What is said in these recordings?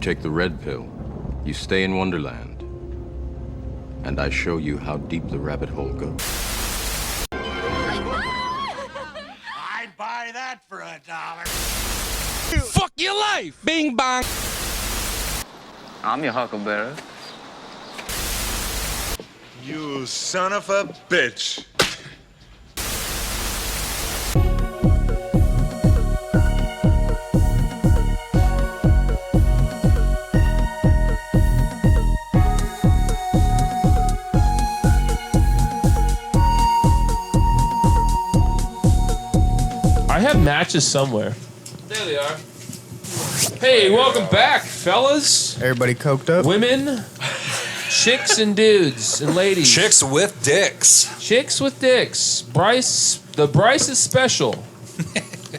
take the red pill, you stay in Wonderland, and I show you how deep the rabbit hole goes. I'd buy that for $1. Fuck your life! Bing bong! I'm your huckleberry. You son of a bitch. I have matches somewhere. There they are. Hey, welcome back, fellas. Everybody coked up? Women, chicks and dudes and ladies. Chicks with dicks. Chicks with dicks. The Bryce is special.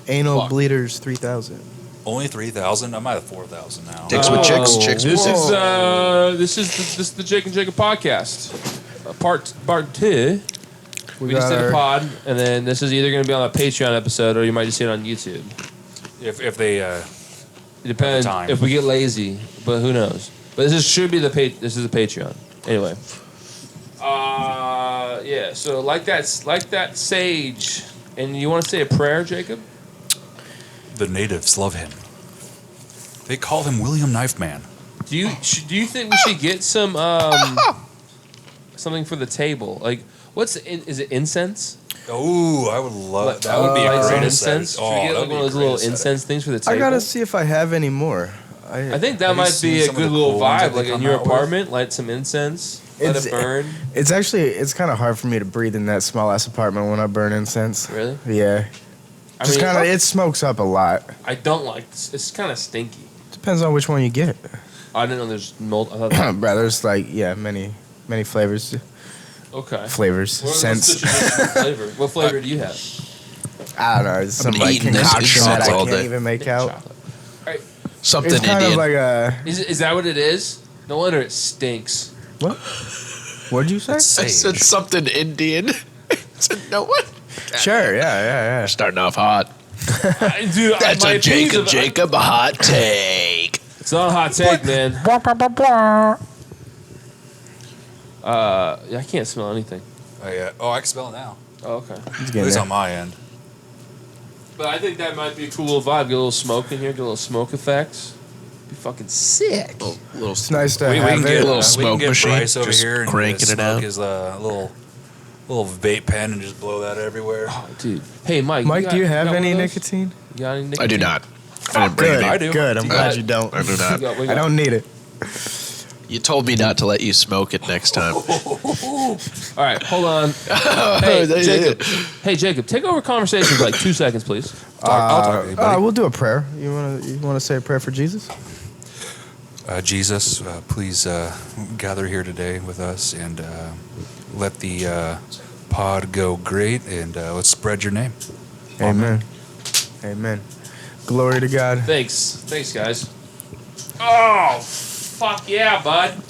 Anal Bleeders 3000. Only 3,000? I'm at 4,000 now. Dicks with chicks, chicks with dicks. This is the Jake and Jacob podcast. Part 2. We just did a pod, and then this is either going to be on a Patreon episode or you might just see it on YouTube. If they It depends time. if we get lazy, but who knows? But should be this is a Patreon. Anyway. Yeah, so like that sage. And you want to say a prayer, Jacob? the natives love him. They call him William Knife Man. Do you think we should get some something for the table? Like is it incense? Oh, I would love that. Would be a like great some incense. Oh, Should we get that'd like be one a of those great little aesthetic. incense things for the table? I gotta see if I have any more. I think that Have you might seen be a some of good the little cool ones that vibe. they Like in come your out with? apartment, light some incense, let it burn. It's kind of hard for me to breathe in that small ass apartment when I burn incense. Really? Yeah. It smokes up a lot. I don't like this. It's kind of stinky. Depends on which one you get. I didn't know there's mold. I thought Bro, there's many flavors. okay. Flavors. What's Scents. the traditional flavor? What flavor do you have? I don't know. It's some like eating this concoction that incense I all can't day. even make out. Chocolate. All right. Something It's kind Indian. of like a... Is that what it is? No wonder it stinks. What? What'd you say? I said something Indian. I said no what? Sure, yeah. Starting off hot. Dude, That's my a opinions Jacob hot take. It's not a hot take, man. I can't smell anything. Oh, yeah. Oh, I can smell it now. Oh, okay. At least on my end. But I think that might be a cool little vibe. Get a little smoke in here. Get a little smoke effects. Be fucking sick. It's nice to We have can get it. a little smoke machine, Bryce over just here and cranking it out. His little vape pen and just blow that everywhere. Oh, dude. Hey, Mike. Mike, do you have got any one of those? nicotine? You got any nicotine? I do not. I didn't bring Good. it. I do. Good. I'm You glad got- you don't. I do not. I don't need it. You told me not to let you smoke it next time. All right, hold on. Hey, Jacob, take over conversations for like 2 seconds, please. I'll talk to you, buddy. We'll do a prayer. You wanna say a prayer for Jesus? Jesus, please gather here today with us and let the pod go great, and let's spread your name. Amen. Amen. Glory to God. Thanks, guys. Oh, fuck yeah, bud.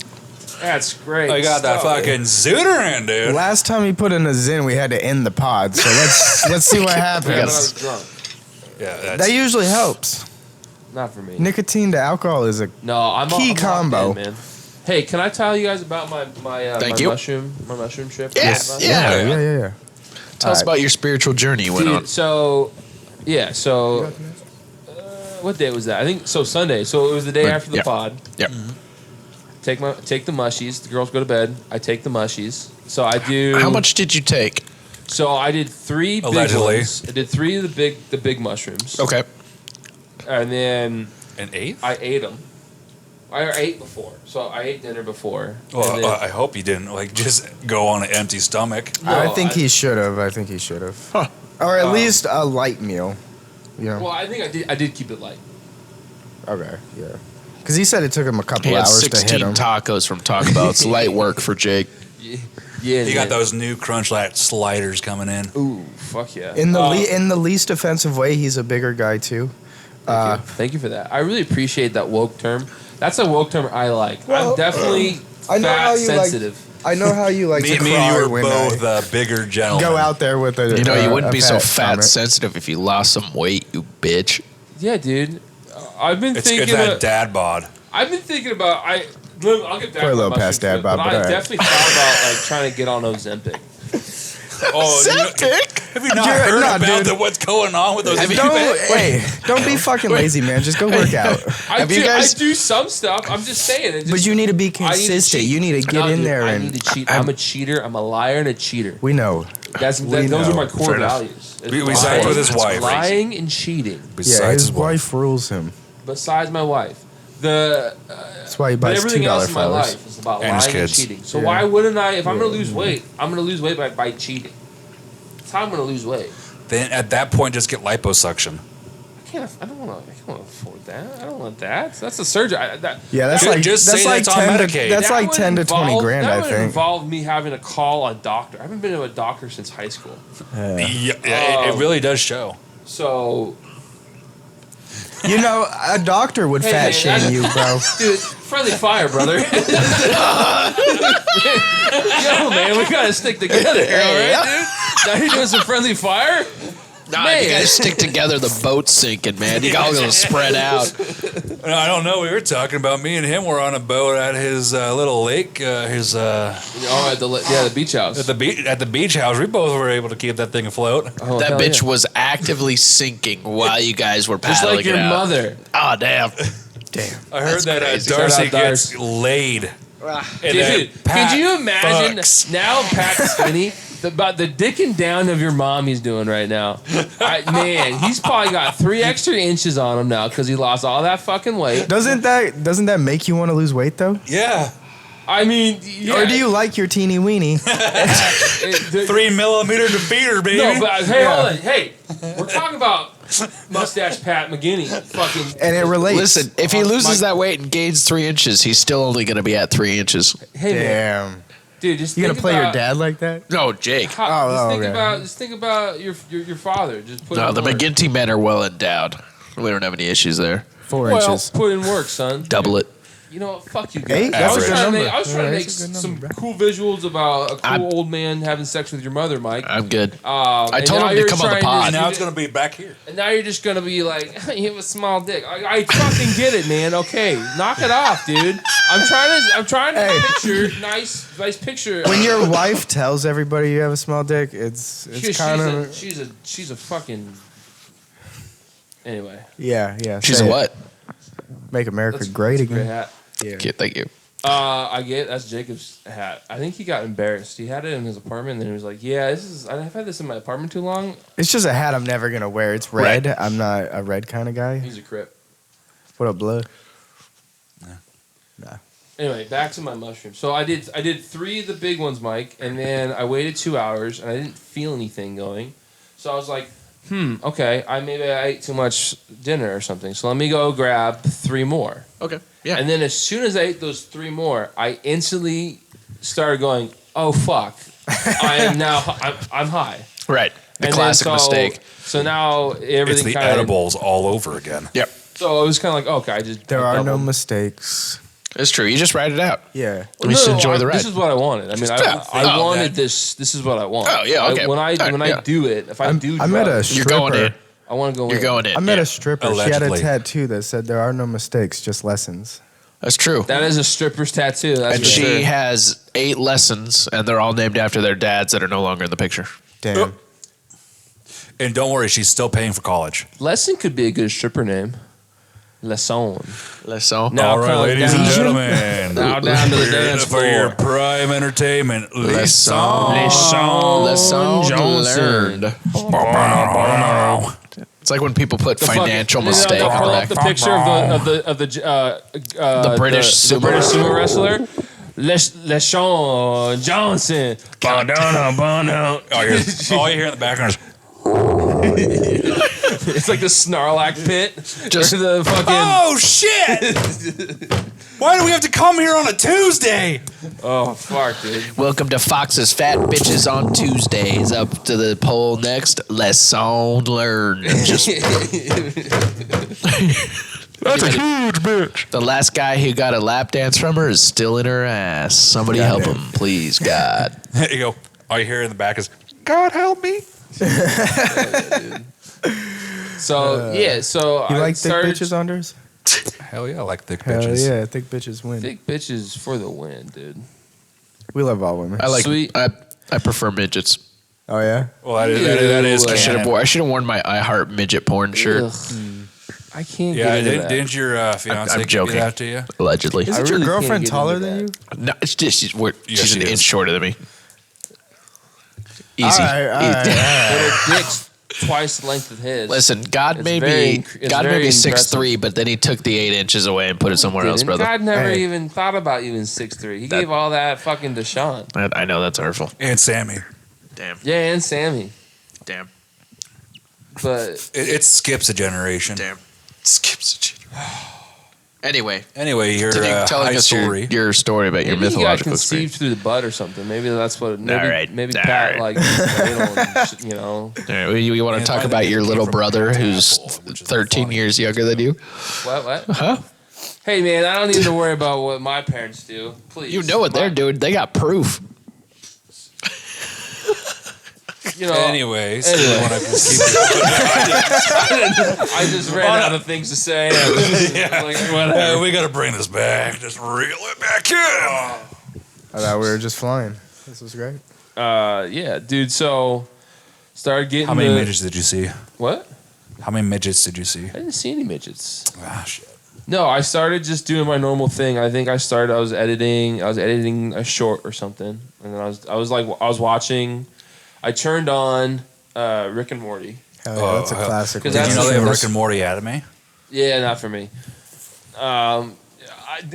That's great. I got that stuff. fucking zooter in, dude. Last time he put in a Zin, we had to end the pod. So let's see what Yeah, when I was happens. drunk. Yeah, that's, That usually helps. Not for me. Nicotine to alcohol is a No, I'm Key I'm combo. locked in, man. Hey, can I tell you guys about my Thank you. mushroom trip? Yes. Yeah. Yeah. Tell us Alright. about your spiritual journey you went on. Dude, so what day was that? I think so. Sunday. So it was the day after the Yep. pod. Yep. Take the mushies. The girls go to bed. I take the mushies. So I do. How much did you take? So I did 3 big Allegedly. ones. I did 3 of the big mushrooms. Okay. And then an eighth? I ate them. I ate before, so I ate dinner before. Well, and then, I hope you didn't just go on an empty stomach. I No, think he should have. Huh. Or at least a light meal. You know. Well, I think I did keep it light. Okay. Yeah. Because he said it took him a couple He had hours to hit 16 him. tacos from Taco Bell. It's light work for Jake. Yeah. You got those new Crunch Lat sliders coming in. Ooh, fuck yeah. In the least offensive way, he's a bigger guy too. Thank you for that. I really appreciate that woke term. That's a woke term I like. Well, I'm definitely I know how fat you sensitive. I know how you like Me to and you cry were when both I bigger gentlemen. go out there with a. You know, you wouldn't a be so fat stomach. sensitive if you lost some weight, you bitch. Yeah, dude. I've been It's thinking. that dad bod. I've been thinking about I'll get back We're a to little my past mushroom that, trip, Bob, but but I all right. definitely thought about like trying to get on Ozempic. Have you not heard about what's going on with those? Don't be fucking lazy, man. Just go work out. I do some stuff. I'm just saying. But you need to be I need to consistent. cheat. You need to get No, in dude, there I and. need to cheat. I'm a cheater. I'm a liar and a cheater. We know. Those are my core values. We side with his wife. Lying and cheating. His wife rules him. Besides my wife. That's why he But buys everything else $2 in my flowers. life is about And his lying and kids. cheating. So Yeah. why wouldn't I? If I'm going to lose weight, I'm going to lose weight by cheating. That's how I'm going to lose weight. Then at that point, just get liposuction. I don't want to afford that. I don't want that. That's a surgery. That's like Just that's say like that's on 10 to, Medicaid. that's That like would 10 to 20 involve- grand, that I would think. involve me having to call a doctor. I haven't been to a doctor since high school. It really does show. So, You know, a doctor would Hey, fat man, shame you, bro. dude, friendly fire, brother. Yo, man, we gotta stick together here, all right, dude? Now you're doing some friendly fire? Nah, Man. you guys stick together, the boat's sinking, man. You all gonna spread out. I don't know. We were talking about me and him were on a boat at his little lake. Oh, at the beach house. At the beach house. We both were able to keep that thing afloat. Oh, That hell bitch yeah. was actively sinking while you guys were Just paddling like your it out. mother. Oh, damn. I heard that crazy. Darcy Shout out gets laid. Dude, could you imagine fucks. now Pat Skinny about the dicking down of your mom he's doing right now? Man, he's probably got 3 extra inches on him now because he lost all that fucking weight. Doesn't that make you want to lose weight though? Yeah. I mean, yeah. Or do you like your teeny weeny? 3 millimeter defeater, baby. No, but hey, hold on. Hey, we're talking about mustache Pat McGinney. Fucking. And it relates. Listen, if he loses that weight and gains 3 inches, he's still only gonna be at 3 inches. Hey, man. Damn. Dude, just You gonna think play your about dad like that? No, Jake. Just think about your father. Just put No, in the work. McGinty men are well endowed. We don't have any issues there. 4 Well, inches. put in work, son. Double it. You know what? Fuck you guys. 8? I was That's a good trying to number. make, I was trying to make That's a good some number, bro. cool visuals about a cool old man having sex with your mother, Mike. I'm good. I I told him to come on the pod. Now it's going to be back here. And now you're just gonna be like, you have a small dick. I fucking get it, man. Okay, knock it off, dude. I'm trying to picture nice picture. When your wife tells everybody you have a small dick, it's kind of she's a fucking. Anyway, yeah. She's say a it. what? Make America that's great a great again. hat. Yeah. Okay, thank you. That's Jacob's hat. I think he got embarrassed. He had it in his apartment, and then he was like, "Yeah, I've had this in my apartment too long." It's just a hat I'm never gonna wear. It's red. I'm not a red kind of guy. He's a crip. What up, blood? Anyway, back to my mushrooms. So I did 3 of the big ones, Mike, and then I waited 2 hours, and I didn't feel anything going. So I was like, okay, maybe I ate too much dinner or something. So let me go grab 3 more. Okay. Yeah. And then as soon as I ate those 3 more, I instantly started going, oh fuck, I'm high. Right. The And classic then mistake. So now everything It's the kinda, edibles all over again. Yep. So it was kind of like, okay, I just There are no doubled. mistakes. It's true. You just write it out. Yeah. We just enjoy the ride. This is what I wanted. I mean, I wanted this. This is what I want. Oh, yeah, okay. When I Yeah. do it, if I do, I met a drugs, You're stripper. going in. I want to go. You're in. going in. I met yeah. a stripper. Allegedly. She had a tattoo that said there are no mistakes, just lessons. That's true. That is a stripper's tattoo. That's And for she sure. has 8 lessons, and they're all named after their dads that are no longer in the picture. Damn. And don't worry, she's still paying for college. Lesson could be a good stripper name. Lesson. Lesson. Now All right, come ladies down- and gentlemen. Now down to the For your- dance For your floor. prime entertainment, Lesson. Lesson Johnson. Lesson. It's like when people put The financial fucking- mistake Pull on up the the picture of the British the sumo British wrestler. sumo wrestler. LeSean Johnson. Oh, all you hear in the background is, It's like the Snarlack pit. Just- Or the fucking. oh, shit! Why do we have to come here on a Tuesday? Oh fuck, dude. Welcome to Fox's Fat Bitches on Tuesdays. Up to the poll next. Lesson learned. Just That's a huge bitch. the last guy who got a lap dance from her is still in her ass. Somebody help him, please, God. There you go. All you hear in the back is, God help me. So yeah, so You I like thick started. bitches, Anders? Hell yeah, I like thick Hell bitches. yeah, thick bitches win. Thick bitches for the win, dude. We love all women. I like. Sweet. I prefer midgets. Oh yeah. Well, that is. Ew. I should have canon. worn my I Heart midget porn shirt. Ugh. I can't Yeah, get into that. didn't your fiance I'm give joking. that to you? Allegedly. Isn't I your really can't girlfriend get taller into than you? that. No, it's just she's Yes, an she inch is. shorter than me. Easy. All right. Little dick's twice the length of his. Listen, God It's made very me it's God very made me impressive. 6'3", but then he took the 8 inches away and put it somewhere else, Didn't. brother. God never Hey. even thought about you in 6'3". He gave all that fucking to Sean. I know that's hurtful. And Sammy. Damn. Yeah, and Sammy. Damn. But It skips a generation. Damn. Skips a generation. Anyway, Anyway, your continue telling high us story. your story about your maybe he got mythological conceived experience. through the butt or something. Maybe that's what. Maybe, All right. maybe All Pat right. like you know. All right, we want to And talk by the about way, your it little came from brother an who's apple, which is 13 funny. years younger than you. What? Huh? Hey man, I don't need to worry about what my parents do. Please. You know what they're doing. They got proof. You know. Anyways, Anyway. you want to just keep I just ran out of things to say. I was just like, whatever. we got to bring this back. Just reel it back in. I thought we were just flying. This was great. Yeah, dude. So started getting How many the- midgets did you see? What? How many midgets did you see? I didn't see any midgets. Ah, shit. No, I started just doing my normal thing. I think I was editing a short or something, and then I was watching. I turned on Rick and Morty. Hell yeah, that's a hell. classic. 'Cause Did that's you know they have a that's- Rick and Morty anime? Yeah, not for me.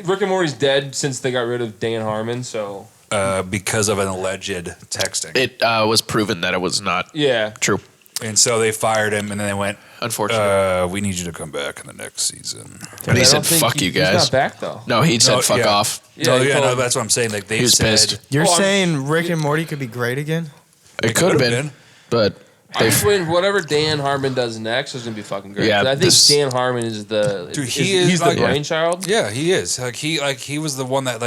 Rick and Morty's dead since they got rid of Dan Harmon. So Because of an alleged texting. It was proven that it was not yeah, true. And so they fired him, and then they went, Unfortunately. we need you to come back in the next season. But he I said, don't think "Fuck you He's guys." not back though. No, he said, "Fuck yeah. off." No, he yeah, told no, him. that's what I'm saying. Like they He was said, pissed. You're Oh, I'm- saying Rick and Morty could be great again? It could have been, but I they just win whatever Dan Harmon does next is gonna be fucking great. Yeah, 'Cause I think this- Dan Harmon is the Dude, he's the like- brainchild. Yeah, he is. He was the one that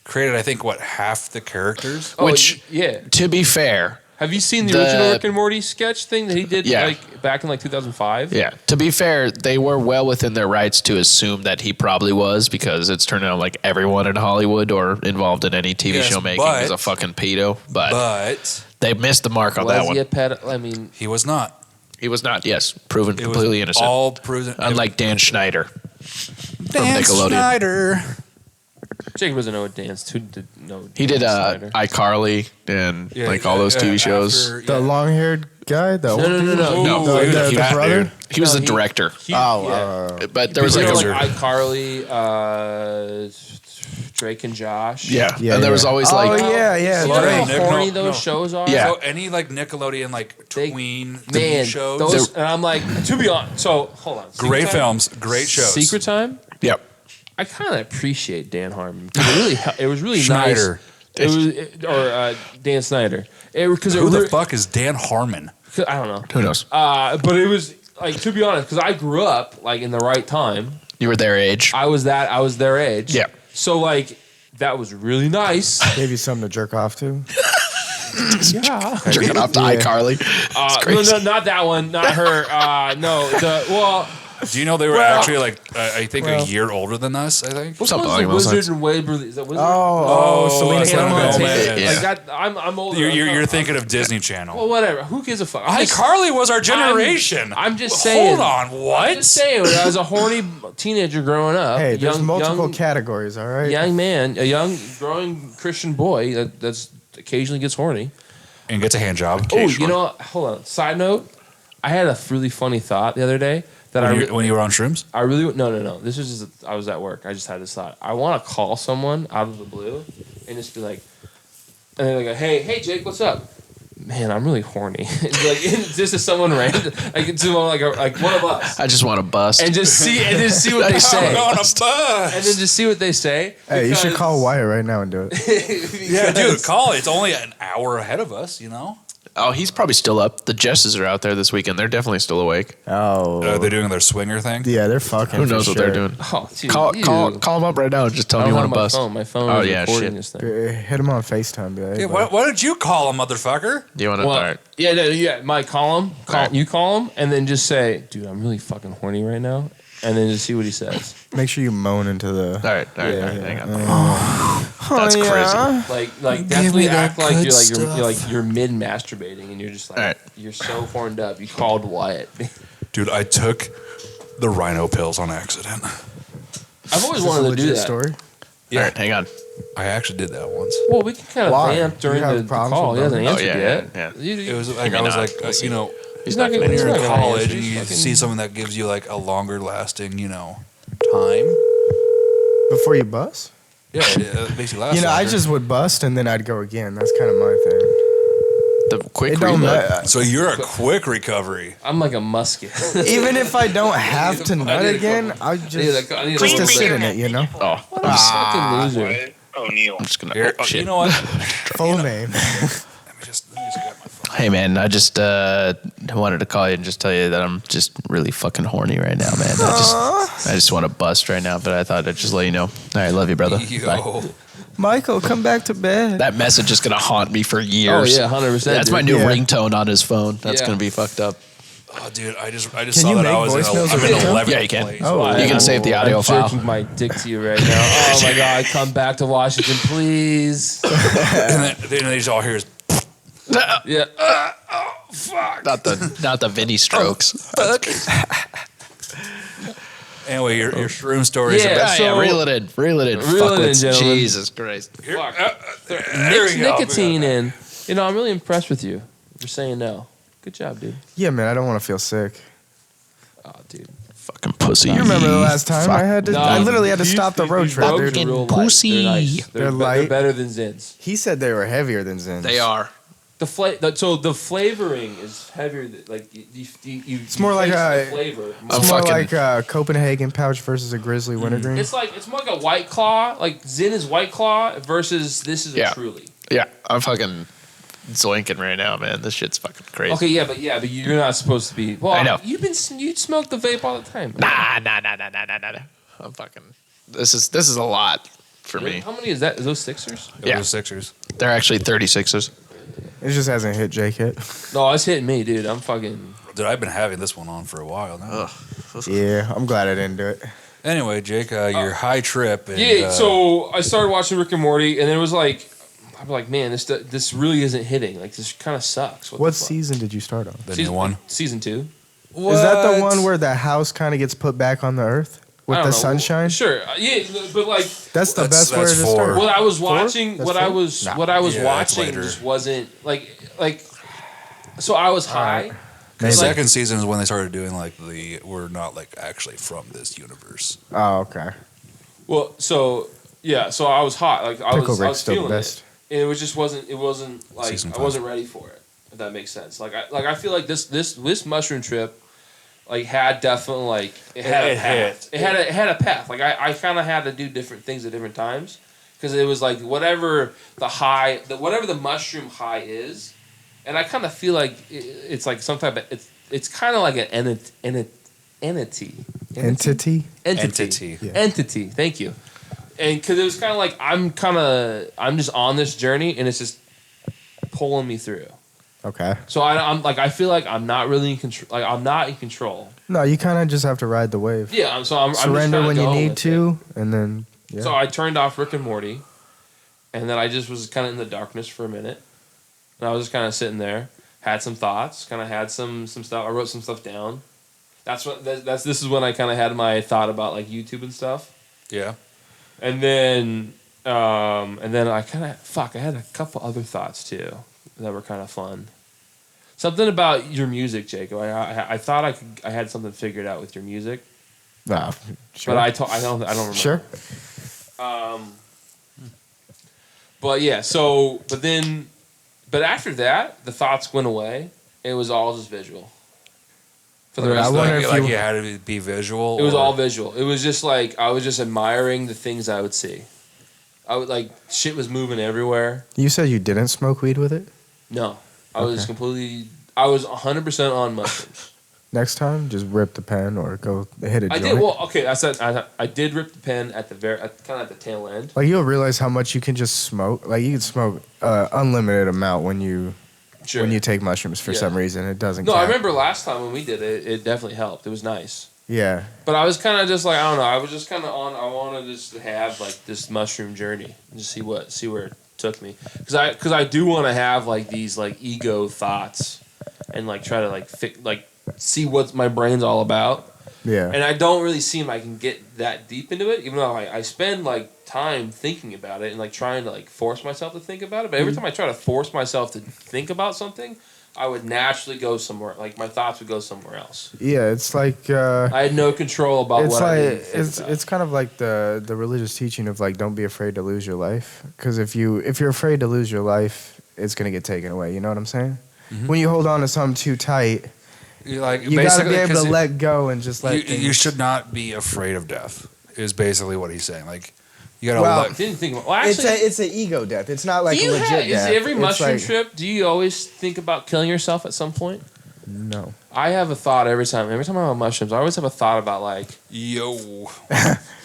created, I think, half the characters. Oh, Which- yeah. to be fair, Have you seen the The- original Rick and Morty sketch thing that he did Yeah. back in 2005? yeah. To be fair, they were well within their rights to assume that he probably was, because it's turned out like everyone in Hollywood or involved in any TV Yes, show making but- is a fucking pedo. But But they missed the mark on that Was one. he a pedo? I mean, he was not. He was not. Yes, proven It completely was innocent. all proven. Unlike Dan Schneider from Dan Nickelodeon. Schneider. Jacob doesn't know what dance to know. He did Dan Snyder. iCarly and all those TV shows. after- The long-haired guy? The No, no, no, no. No, The, he was a the fat brother? dude. He was No, the director. He- Oh, yeah. But there was You like know, a like iCarly, Drake and Josh. yeah, Yeah, and there was yeah. always Oh, like yeah, yeah. You know Drake. how Nick- horny no, those no. shows are? Yeah. So any Nickelodeon They- tween Man, shows, those, and I'm like, to be honest, so hold on. Secret great Time? films, great shows. Secret Time? yep. I kind of appreciate Dan Harmon. 'Cause it was really Schneider. nice. Dan Snyder. Because Who the fuck is Dan Harmon? I don't know. Who knows? But it was like, to be honest, because I grew up like in the right time. You were their age. I was their age. Yeah. So like that was really nice. Gave you something to jerk off to? Yeah. Jerking off to Yeah. iCarly. It's No, crazy. no, not that one. Not her. No. Do you know they were Well- actually I think a year older than us? I think. What Something was along the those Wizard lines. and Waverly? Is that Wizard? Selena Selena Gomez. Gomez. Yeah. Like that. I'm older. You're thinking of Disney Channel. Well, whatever. Who gives a fuck? I'm just- iCarly was our generation. I'm just saying. Hold on, what? I'm just saying. When I was a horny teenager growing up. Hey, there's multiple young, categories, all right? young man, a young growing Christian boy that's occasionally gets horny. And gets a hand job. Oh, occasionally. you know what? Hold on. Side note, I had a really funny thought the other day that when you were on shrooms? I really no. This was just I was at work. I just had this thought. I want to call someone out of the blue and just be like, and they're like, hey Jake, what's up? Man, I'm really horny. Like just to someone random, like to like one of us, I just want to bust. and just see what they say, I'm on a bus. and then just see what they say. Hey, you should because- call Wyatt right now and do it. Yeah, dude, call it. It's only an hour ahead of us, you know? oh, he's probably still up. The Jesses are out there this weekend. They're definitely still awake. Oh. They're doing their swinger thing. Yeah, they're fucking. Who for knows what sure. they're doing? Oh, dude, Call ew. them up right now and just tell I them you don't want have to my bust. phone. My phone Oh, is yeah, recording shit. this thing. Hit him on FaceTime, be like, hey, Hey, bud. why did you call him, motherfucker? Do you want to? Well, all right. yeah, Mike, call him. All right. You call him, and then just say, "Dude, I'm really fucking horny right now." and then just see what he says. Make sure you moan into the. All right, Yeah, hang on. Oh, That's yeah. crazy. Like me definitely that act like good you're like stuff. you're mid masturbating and you're just like Alright. you're so horned up. You called Wyatt. Dude, I took the rhino pills on accident. I've always Is this a wanted to do legit that. story? All right, hang on. I actually did that once. Well, we can kind of Why? vamp during You have the problems call. with He hasn't them? answered yet. yeah. You- It was He like may I was not. like, We'll see. you know, he's not gonna. when he's you're not in gonna college answer. and He's you fucking- see something that gives you like a longer lasting, time. Before you bust? Yeah, it makes you last. You know, I longer. just would bust and then I'd go again. That's kind of my thing. The quick It don't reload. matter. So you're a quick recovery. I'm like a musket. Even if I don't have to I nut need a again, couple- I I need just a- I need a just to little sit bit. in it, you know. Oh, What a fucking loser. O'Neill. I'm just gonna. Here, Oh, shit. you know what? Full name. Let me just grab my phone. Hey man, I just wanted to call you and just tell you that I'm just really fucking horny right now, man. I just want to bust right now, but I thought I'd just let you know. All right, love you, brother. Bye. Yo, Michael, come back to bed. That message is gonna haunt me for years. Oh yeah, 100%. That's my dude. new Yeah. ringtone on his phone. That's Yeah. gonna be fucked up. oh, dude, I just Can saw you that make I was voicemails I'm of in it? 11th Yeah, you can. place. Oh, You can save the audio I'm file. jerking my dick to you right now. Oh my god, come back to Washington, please. And then they just all hear is Yeah. Oh fuck. Not the Vinny strokes. anyway. Your shroom stories. Yeah. about, Yeah, So- reel it in. Reel it in, Fucklets. gentlemen. Jesus Christ. Fuck. there Mix we go. nicotine in. You know, I'm really impressed with you for saying no. Good job, dude. Yeah, man, I don't want to feel sick. Oh, dude. Fucking pussy. You remember the last time I had to? No, I literally had to these- stop the these road trip, roads dude. are real light. Pussy. They're nice. They're They're light. better than Zins. He said they were heavier than Zins. They are. So the flavoring is heavier. Like you It's more like taste a- the flavor. It's I'm more fucking- like a Copenhagen pouch versus a Grizzly Wintergreen. It's more like a White Claw. Like Zin is White Claw versus this is a Yeah. Truly. Yeah, I'm fucking zoinking right now, man. This shit's fucking crazy. Okay, but you're not supposed to be. Well, I know. You smoke the vape all the time. Nah. I'm fucking. This is a lot for me. How many is that? Is those Sixers? Yeah. Those Sixers. They're actually 36ers. It just hasn't hit Jake yet. No, it's hitting me, dude. I'm fucking. Dude, I've been having this one on for a while now. Yeah, I'm glad I didn't do it. Anyway, Jake, your high trip. And, Yeah. So I started watching Rick and Morty, and it was like, I'm like, man, this really isn't hitting. Like this kind of sucks. What the fuck? season did you start on? the new one. Season 2. Is that the one where the house kind of gets put back on the earth with I the don't know. sunshine? Sure. Yeah, but like. That's the That's- best way to that's start. four. What I was watching, That's what I four? was, Nah. what I was Yeah, that's watching later. just wasn't like. So I was high. The Maybe. second season is when they started doing we're not actually from this universe. Oh, okay. Well, so yeah, so I was hot. Like I Pickle was Rick's still the feeling best. it. And it was just wasn't. It wasn't like Season I 5. wasn't ready for it. If that makes sense. I feel like this mushroom trip, had definitely it had a path. It had a path. Like I kind of had to do different things at different times because it was like whatever the mushroom high is, and I kind of feel like it's like some type of it's kind of like an entity. Entity? Entity. Yeah. Entity. Thank you. And because it was kind of like I'm just on this journey and it's just pulling me through. Okay. So I feel like I'm not really in control. Like I'm not in control. No, you kind of just have to ride the wave. Yeah. I'm just Surrender kinda when you going need with to, and then yeah. it. So I turned off Rick and Morty, and then I just was kind of in the darkness for a minute, and I was just kind of sitting there, had some thoughts, kind of had some stuff. I wrote some stuff down. This is when I kind of had my thought about like YouTube and stuff. Yeah. And then I had a couple other thoughts too that were kind of fun. Something about your music, Jacob. I thought I had something figured out with your music, Nah, sure. but I don't remember. Sure. But yeah, but after that, the thoughts went away. It was all just visual. For the Right, rest I of the wonder night. if Like you- you had to be visual. It was or- all visual. It was just like I was just admiring the things I would see. I would shit was moving everywhere. You said you didn't smoke weed with it? No, I was Okay. I was 100% on mushrooms. Next time, just rip the pen or go hit a I joint. did well. Okay, I did rip the pen at the kind of at the tail end. Like you'll realize how much you can just smoke. Like you can smoke unlimited amount when you Sure. when you take mushrooms for Yeah. some reason. It doesn't. No, I cap. remember last time when we did it. It definitely helped. It was nice. Yeah. But I was kind of just like, I don't know. I was just kind of on. I wanted just to have like this mushroom journey and just see where it took me. Because I do want to have like these like ego thoughts and like try to like see what my brain's all about. Yeah. And I don't really seem I can get that deep into it, even though I spend like time thinking about it and like trying to like force myself to think about it. But every time I try to force myself to think about something, I would naturally go somewhere. Like my thoughts would go somewhere else. Yeah, it's like I had no control about it's what I like did think about. it's kind of like the religious teaching of like don't be afraid to lose your life, because if you're afraid to lose your life, it's gonna get taken away. You know what I'm saying? When you hold on to something too tight, You like you gotta be able to let go and just let. You should not be afraid of death. Is basically what he's saying. Like you gotta Well, let. Didn't think about. Well, actually, it's an ego death. It's not like do a you legit have, is death. every It's mushroom like- trip? Do you always think about killing yourself at some point? No. I have a thought every time. Every time I'm on mushrooms, I always have a thought about like Yo,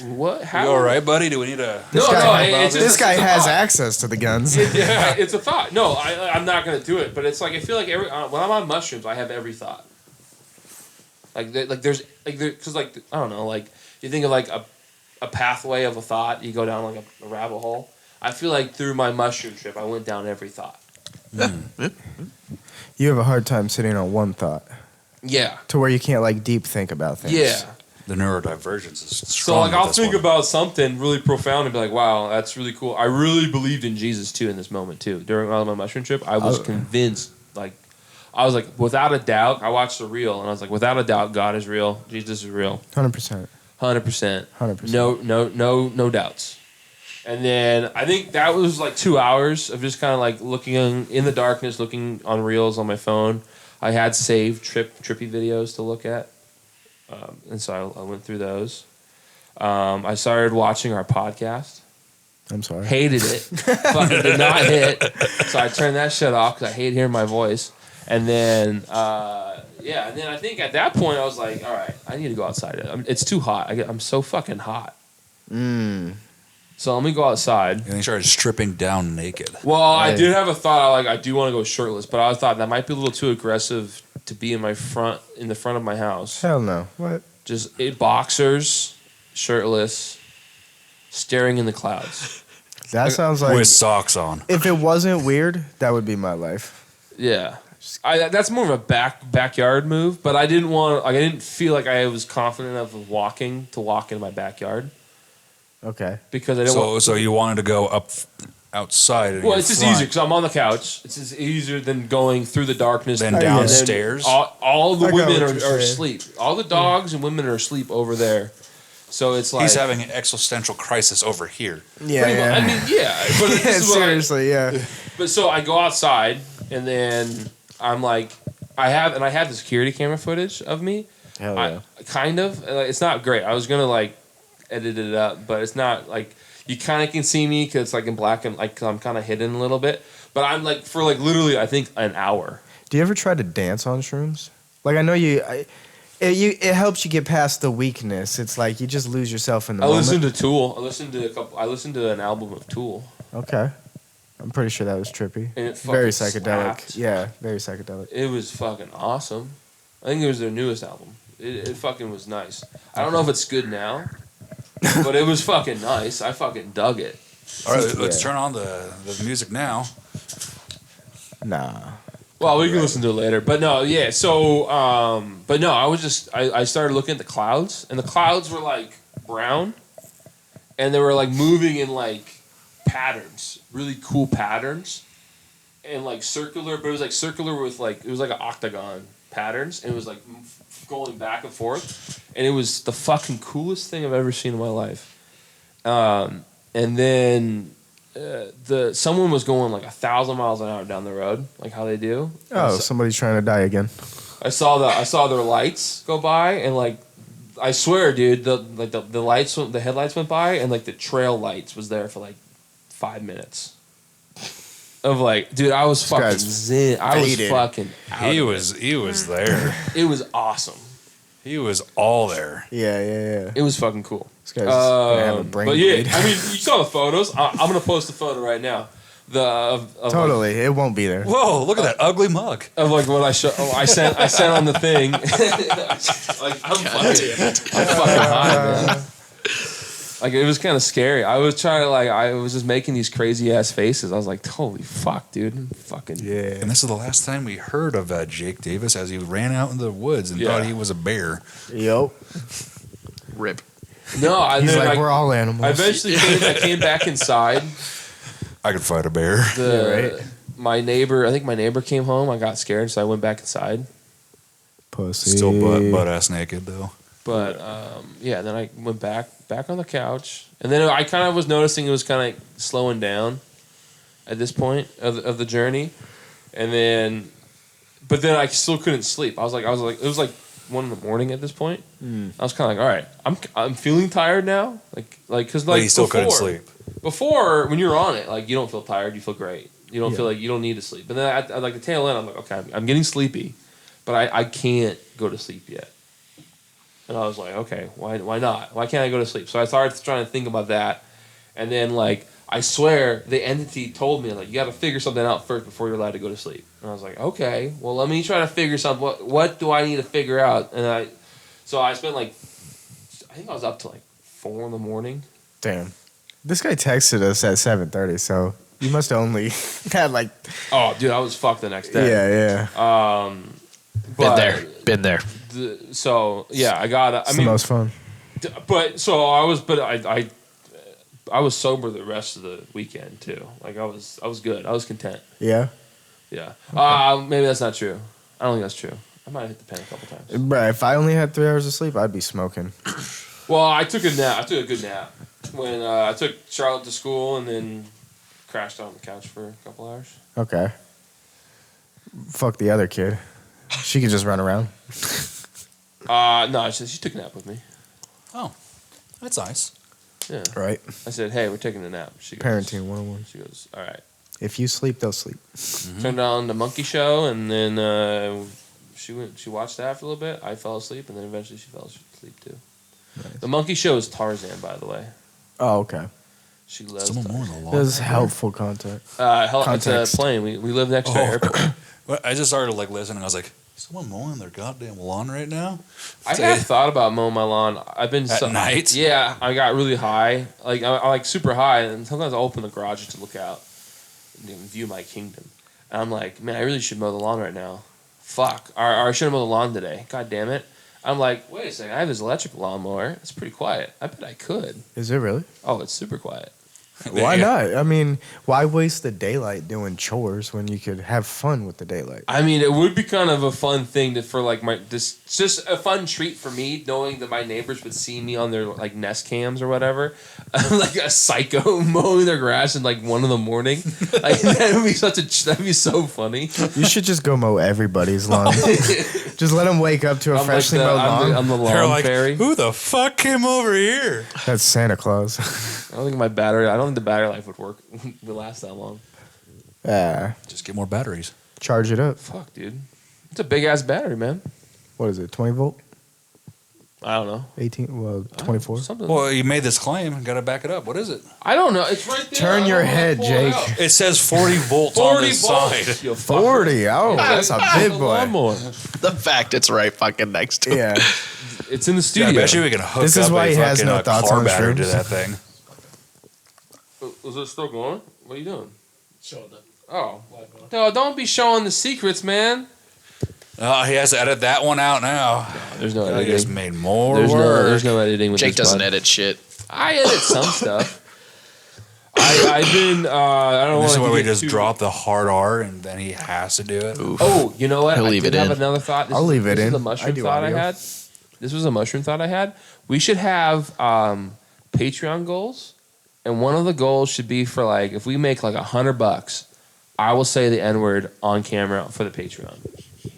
what? How? you all right, buddy? Do we need a? No, it's just This guy it's a has thought. access to the guns. Yeah, it's a thought. No, I'm not gonna do it. But it's like I feel like when I'm on mushrooms, I have every thought. There's because I don't know, like you think of like a pathway of a thought, you go down like a rabbit hole. I feel like through my mushroom trip, I went down every thought. You have a hard time sitting on one thought Yeah. to where you can't like deep think about things. Yeah. The neurodivergence is strong. So like with I'll this think one. about something really profound and be like, wow, that's really cool. I really believed in Jesus too in this moment too. During my mushroom trip, I was convinced, like I was like, without a doubt, I watched the reel and I was like, without a doubt, God is real, Jesus is real. 100%. 100%. 100%. No doubts. And then I think that was like 2 hours of just kind of like looking in the darkness, looking on reels on my phone. I had saved trippy videos to look at. And so I went through those. I started watching our podcast. I'm sorry. Hated it. Fucking did not hit. So I turned that shit off because I hate hearing my voice. And then, and then I think at that point I was like, all right, I need to go outside. It's too hot. I'm so fucking hot. So let me go outside. And he started stripping down naked. Well, I did have a thought. I do want to go shirtless, but I thought that might be a little too aggressive to be in the front of my house. Hell no. What? Just boxers, shirtless, staring in the clouds. That sounds like With socks on. if it wasn't weird, that would be my life. Yeah, that's more of a backyard move. But I didn't feel like I was confident enough of walk in my backyard Okay. because I didn't. So you wanted to go up outside. And Well, in it's just front, easier because I'm on the couch. It's just easier than going through the darkness. Then and downstairs. All the I got women what are you're saying. asleep. All the dogs and women are asleep over there. So it's like He's having an existential crisis over here. Yeah. pretty much- yeah. I mean, yeah, but this is what Seriously, yeah. But so I go outside and then I'm like, I have the security camera footage of me. Hell yeah. Kind of. It's not great. I was gonna like edit it up, but it's not like you kind of can see me because it's like in black and like 'cause I'm kind of hidden a little bit. But I'm like for like literally I think an hour. Do you ever try to dance on shrooms? Like I know it helps you get past the weakness. It's like you just lose yourself in the I moment. listened to Tool. I listened to an album of Tool. Okay. I'm pretty sure that was trippy. And it Very fucking psychedelic. slapped. Yeah, very psychedelic. It was fucking awesome. I think it was their newest album. It fucking was nice. I don't know if it's good now, but it was fucking nice. I fucking dug it. All right, let's Yeah. turn on the music now. Nah. Well, we can listen to it later. But no, yeah. So, but no, I started looking at the clouds, and the clouds were like brown, and they were like moving in like patterns, really cool patterns, and like circular. But it was like circular with like it was like an octagon patterns, and it was like going back and forth, and it was the fucking coolest thing I've ever seen in my life. And then. Someone was going like 1,000 miles an hour down the road, like how they do. Oh, somebody's trying to die again. I saw their lights go by, and like I swear, dude, the headlights went by, and like the trail lights was there for like 5 minutes. Of like, dude, I was fucking guy's zen. I was faded. fucking. Out He of was there. It was awesome. He was all there. Yeah. It was fucking cool. This guy's gonna have a brain But yeah, bleed. I mean, you saw the photos. I'm gonna post the photo right now. Totally, it won't be there. Whoa, look at that ugly mug. Of like what I sent on the thing. Like I'm fucking high, man. Like it was kind of scary. I was trying to I was just making these crazy ass faces. I was like, holy fuck, dude, fucking Yeah. And this is the last time we heard of Jake Davis as he ran out in the woods and thought he was a bear. Yep. Rip. No, I He's then like, I, we're all animals. I eventually came back inside. I could fight a bear. My neighbor, I think my neighbor came home. I got scared, so I went back inside. Pussy. Still butt ass naked though. But yeah, then I went back on the couch, and then I kind of was noticing it was kind of slowing down at this point of the journey, and then, but then I still couldn't sleep. I was like, it was like 1 a.m. at this point. I was kind of like, all right, I'm feeling tired now, because But he still couldn't sleep. Before, when you're on it, like you don't feel tired, you feel great. You don't feel like you don't need to sleep. But then at like the tail end, I'm like, okay, I'm getting sleepy, but I can't go to sleep yet. And I was like, okay, why not? Why can't I go to sleep? So I started trying to think about that. And then, like, I swear the entity told me, like, you got to figure something out first before you're allowed to go to sleep. And I was like, okay, well, let me try to figure something. What do I need to figure out? And so I spent, like, I think I was up to, like, 4 a.m. Damn. This guy texted us at 7:30, so you must have only had, like... Oh, dude, I was fucked the next day. Yeah. Been there. So, yeah, I got It's the most fun. But so I was sober the rest of the weekend too. Like I was good. I was content. Yeah? Yeah. Maybe that's not true. I don't think that's true. I might have hit the pen a couple times. Bruh, if I only had 3 hours of sleep, I'd be smoking. Well, I took a nap. I took a good nap when I took Charlotte to school and then crashed out on the couch for a couple hours. Okay. Fuck the other kid. She could just run around. No, she took a nap with me. Oh, that's nice. Yeah. Right. I said, hey, we're taking a nap. She goes, Parenting 101. She goes, all right. If you sleep, they'll sleep. Turned on the Monkey Show, and then she watched that for a little bit. I fell asleep, and then eventually she fell asleep too. Nice. The Monkey Show is Tarzan, by the way. Oh, okay. She loves Someone more Tarzan. in the lawn. This is helpful content. It's a plane. We live next to an airport. Well, I just started like listening. I was like, someone mowing their goddamn lawn right now? I have thought about mowing my lawn. I've been at night. Yeah, I got really high, like I like super high, and sometimes I open the garage just to look out and view my kingdom. And I'm like, man, I really should mow the lawn right now. Fuck, or I should have mowed the lawn today. God damn it. I'm like, wait a second, I have this electric lawnmower. It's pretty quiet. I bet I could. Is it really? Oh, it's super quiet. Why not? I mean, why waste the daylight doing chores when you could have fun with the daylight? I mean, it would be kind of a fun thing for like just a fun treat for me, knowing that my neighbors would see me on their like Nest cams or whatever, like a psycho mowing their grass in like 1 a.m. Like that'd be so funny. You should just go mow everybody's lawn. Just let them wake up to a freshly mowed lawn. I'm the They're lawn like, fairy. who the fuck came over here? That's Santa Claus. I don't think the battery life would work. Would last that long. Yeah. Just get more batteries. Charge it up. Fuck, dude. It's a big ass battery, man. What is it? 20 volt? I don't know. 18? Well, 24. Something. Well, you made this claim. Got to back it up. What is it? I don't know. It's right there. Turn your head, Jake. It says 40 volts on the side. Yo, fuck. 40. Oh, that's a big boy. Lawnmower. The fact it's right fucking next to Yeah. It's in the studio. Yeah, I bet you we can hook This up is why a he has fucking no thoughts car on battery to shrooms. that thing. Is it still going? What are you doing? Showing them. Oh. No, don't be showing the secrets, man. Oh, he has to edit that one out now. There's no I editing. just made more There's work. no editing with Jake this doesn't pod. edit shit. I edit some stuff. I've been, I don't This is want where to we just drop the hard R and then he has to do it. Oof. Oh, you know what? He'll I leave did it have in. another thought. I'll leave it this in. Is a mushroom I do thought audio. I had. This was a mushroom thought I had. We should have Patreon goals, and one of the goals should be for like if we make like $100, I will say the N-word on camera for the Patreon.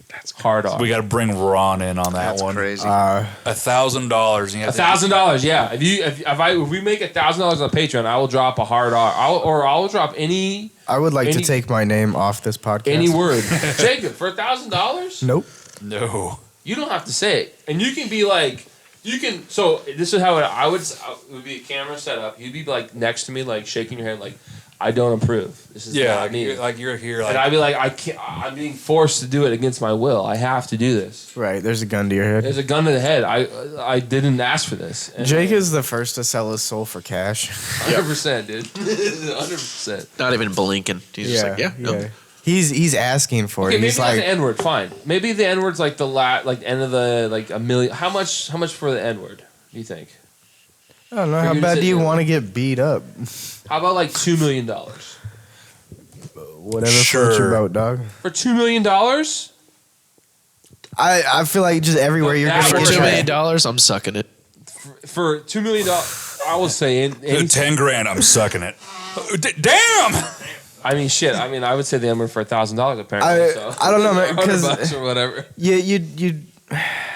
That's hard R. We got to bring Ron in on that That's one. crazy. $1,000. $1,000, yeah. If we make $1,000 on Patreon, I will drop a hard R. I will drop any I would like to Any- take my name off this podcast. word. Jacob, for $1,000, Nope. No. you don't have to say it, and you can be like, you can. So this is how it would be a camera set up. You'd be like next to me, like shaking your head, like I don't approve. This is not me. you're here. And I'd be like, I can't. I'm being forced to do it against my will. I have to do this. Right. There's a gun to your head. There's a gun to the head. I didn't ask for this. And Jake is the first to sell his soul for cash. 100%, dude. 100%. Not even blinking. He's just like, no. He's asking for Okay, it. maybe He's not like, the N word. Fine. Maybe the N word's like the end of the like $1 million. How much for the N word? Do you think? I don't know. For How you to bad sit do you there. want to get beat up? How about like $2 million? Whatever floats your boat, dog. For $2 million? I feel like just everywhere you're That gonna For word- get $2 your million, I'm sucking it. For $2 million, I will say anything. 10 grand. I'm sucking it. Damn. I mean, shit. I mean, I would say the N word for $1,000 apparently. I don't know, man, 'cause- $100 or whatever. you.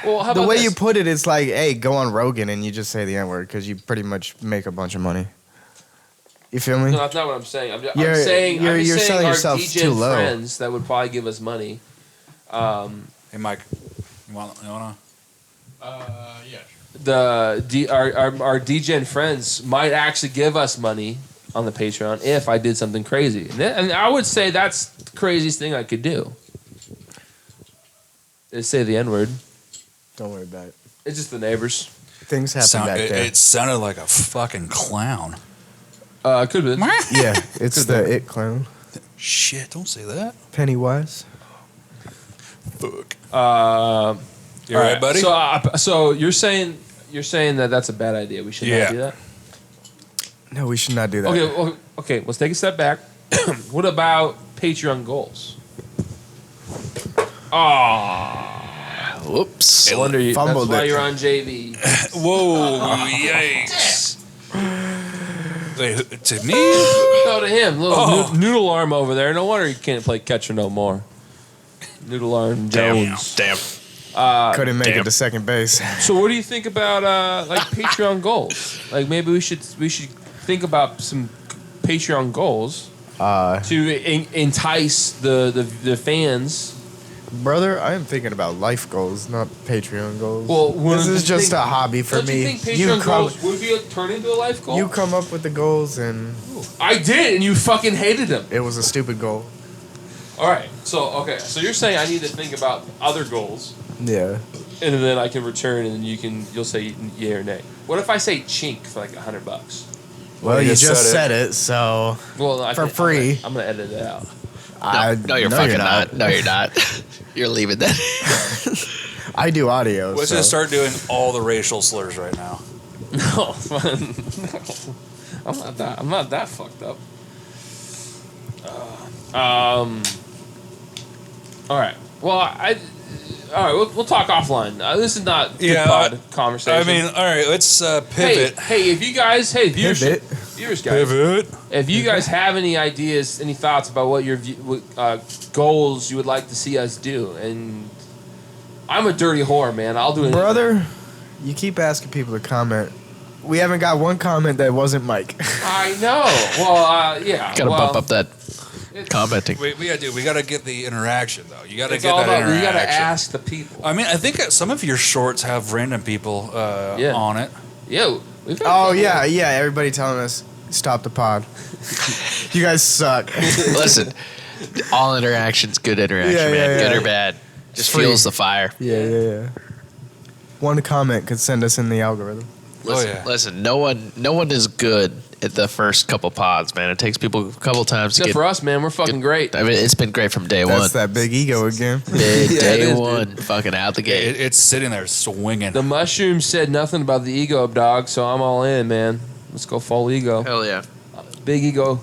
Well, how The about way this? you put it, it's like, hey, go on Rogan and you just say the N word because you pretty much make a bunch of money. You feel me? No, that's not what I'm saying. I'm You're- saying you're saying selling our yourself DJ too low. friends that would probably give us money. Hey, Mike. You wanna? Yeah. Our DJ friends might actually give us money on the Patreon if I did something crazy, and I would say that's the craziest thing I could do. Is say the N word. Don't worry about it. It's just the neighbors. Things happen back there. It sounded like a fucking clown. Could be. Yeah, it's the it clown. Shit, don't say that. Pennywise. Fuck. You all right, buddy? So you're saying that that's a bad idea. We should not do that. No, we should not do that. Okay. Let's take a step back. What about Patreon goals? Whoops. I wonder you. That's Fumbled why it. you're on JV. Whoa, yikes. Wait, to me? No, to him. Little noodle arm over there. No wonder he can't play catcher no more. Noodle arm Jones. Damn. Couldn't make Damn. it to second base. So what do you think about like Patreon goals? Like maybe we should think about some Patreon goals to entice the fans. Brother, I am thinking about life goals, not Patreon goals. Well, this is just a hobby for Don't me. you think Patreon goals would be turn into a life goal? You come up with the goals, and I did, and you fucking hated them. it was a stupid goal. All right, so you're saying I need to think about other goals, Yeah. and then I can return, and then you'll say yay or nay. What if I say chink for like $100? Well, you just said said it, so Well, For free. I'm gonna edit it out. No, you're fucking not. No, you're not. You're leaving that. I do audio. Let's so. just start doing all the racial slurs right now. No, I'm not that fucked up. All right. Well, all right. We'll talk offline. This is not good pod conversation. I mean, all right, let's pivot. Hey, if you guys, viewers guys, Pivot. if you guys have any ideas, any thoughts about what your goals you would like to see us do, and I'm a dirty whore, man. I'll do anything. Brother, you keep asking people to comment. We haven't got one comment that wasn't Mike. I know. Well, yeah. Gotta bump up that commenting. We gotta get the interaction though. You gotta It's get all that about interaction. we gotta ask the people. I mean, I think some of your shorts have random people on it. Yo. We've had Oh people- yeah. Everybody telling us stop the pod. You guys suck. Listen, all interactions, good interaction, Yeah, man. yeah, Good yeah. or bad. Just Free. fuels the fire. Yeah. One comment could send us in the algorithm. Listen, no one is good at the first couple pods, man. It takes people a couple times Except to get. for us, man. We're fucking great. I mean, it's been great from day one. That's that big ego again. Day it is, one, fucking out the gate. It's sitting there swinging. The mushroom said nothing about the ego, dog, so I'm all in, man. Let's go full ego. Hell yeah. Big ego.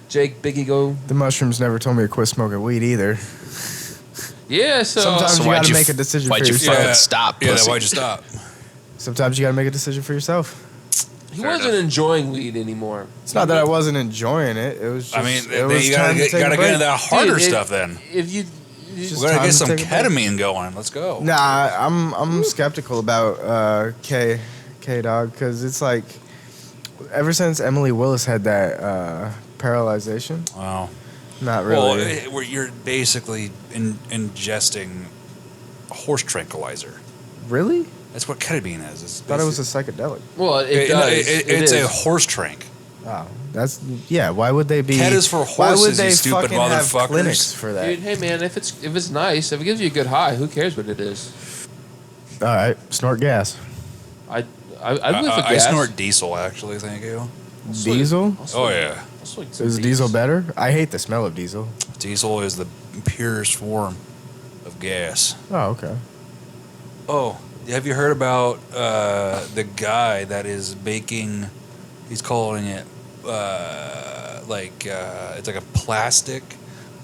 Jake, big ego. The mushrooms never told me to quit smoking weed either. Yeah, so Sometimes So you why'd gotta you make a decision why'd for you yourself. fucking stop, Yeah, pussy? why'd you stop? Sometimes you gotta make a decision for yourself. he wasn't enjoying weed anymore. It's not that I wasn't enjoying it. It was just. I mean, it then was you gotta time to get take a break. into that harder Dude, stuff. Then If you Just we gotta time get to some take a break. ketamine going. Let's go. Nah, I'm skeptical about K dog because it's like ever since Emily Willis had that paralyzation, Wow. not really. Well, where you're basically ingesting a horse tranquilizer. Really? That's what ketamine is. It's Thought it was a psychedelic. well, it does. It's It a is. horse trank. Oh, That's yeah. Why would they be? Cat is for why would horses, they you stupid fucking have motherfuckers. clinics for that? Dude, hey man, if it's nice, if it gives you a good high, who cares what it is? All right, snort gas. I'd live for I gas. snort diesel, actually. Thank you. Diesel? Oh yeah, Is diesel better? I hate the smell of diesel. diesel is the purest form of gas. Oh, okay. Oh, have you heard about the guy that is baking? He's calling it it's like a plastic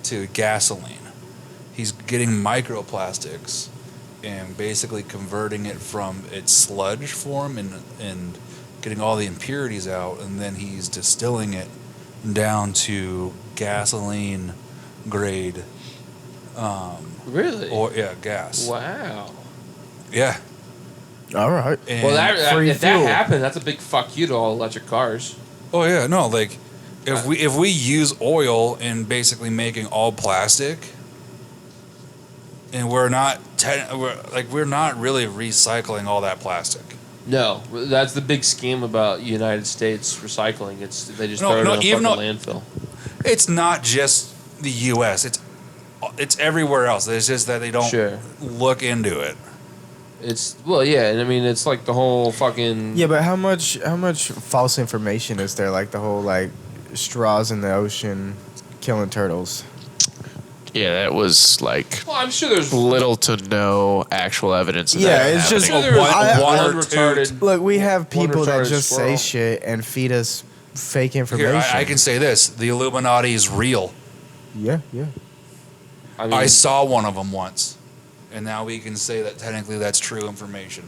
to gasoline. He's getting microplastics and basically converting it from its sludge form and getting all the impurities out, and then he's distilling it down to gasoline grade. Really? Or yeah, gas. Wow. Yeah. All right. And Well, free if that fuel. happened, that's a big fuck you to all electric cars. oh yeah, no, like if we use oil in basically making all plastic, and we're not really recycling all that plastic. No, that's the big scheme about United States recycling. They just No, throw it no, in a even fucking though- landfill. It's not just the U.S. It's everywhere else. It's just that they don't Sure. look into it. And I mean it's like the whole fucking Yeah, but how much false information is there? Like the whole like straws in the ocean killing turtles. Yeah, that was like Well, I'm sure there's little to no actual evidence of Yeah, that it's just- happening. there was one one or two- retarded. Look, we have One people that retarded just squirrel. say shit and feed us fake Here, information. I can say this: the Illuminati is real. Yeah, yeah. I mean, I saw one of them once, and now we can say that technically that's true information.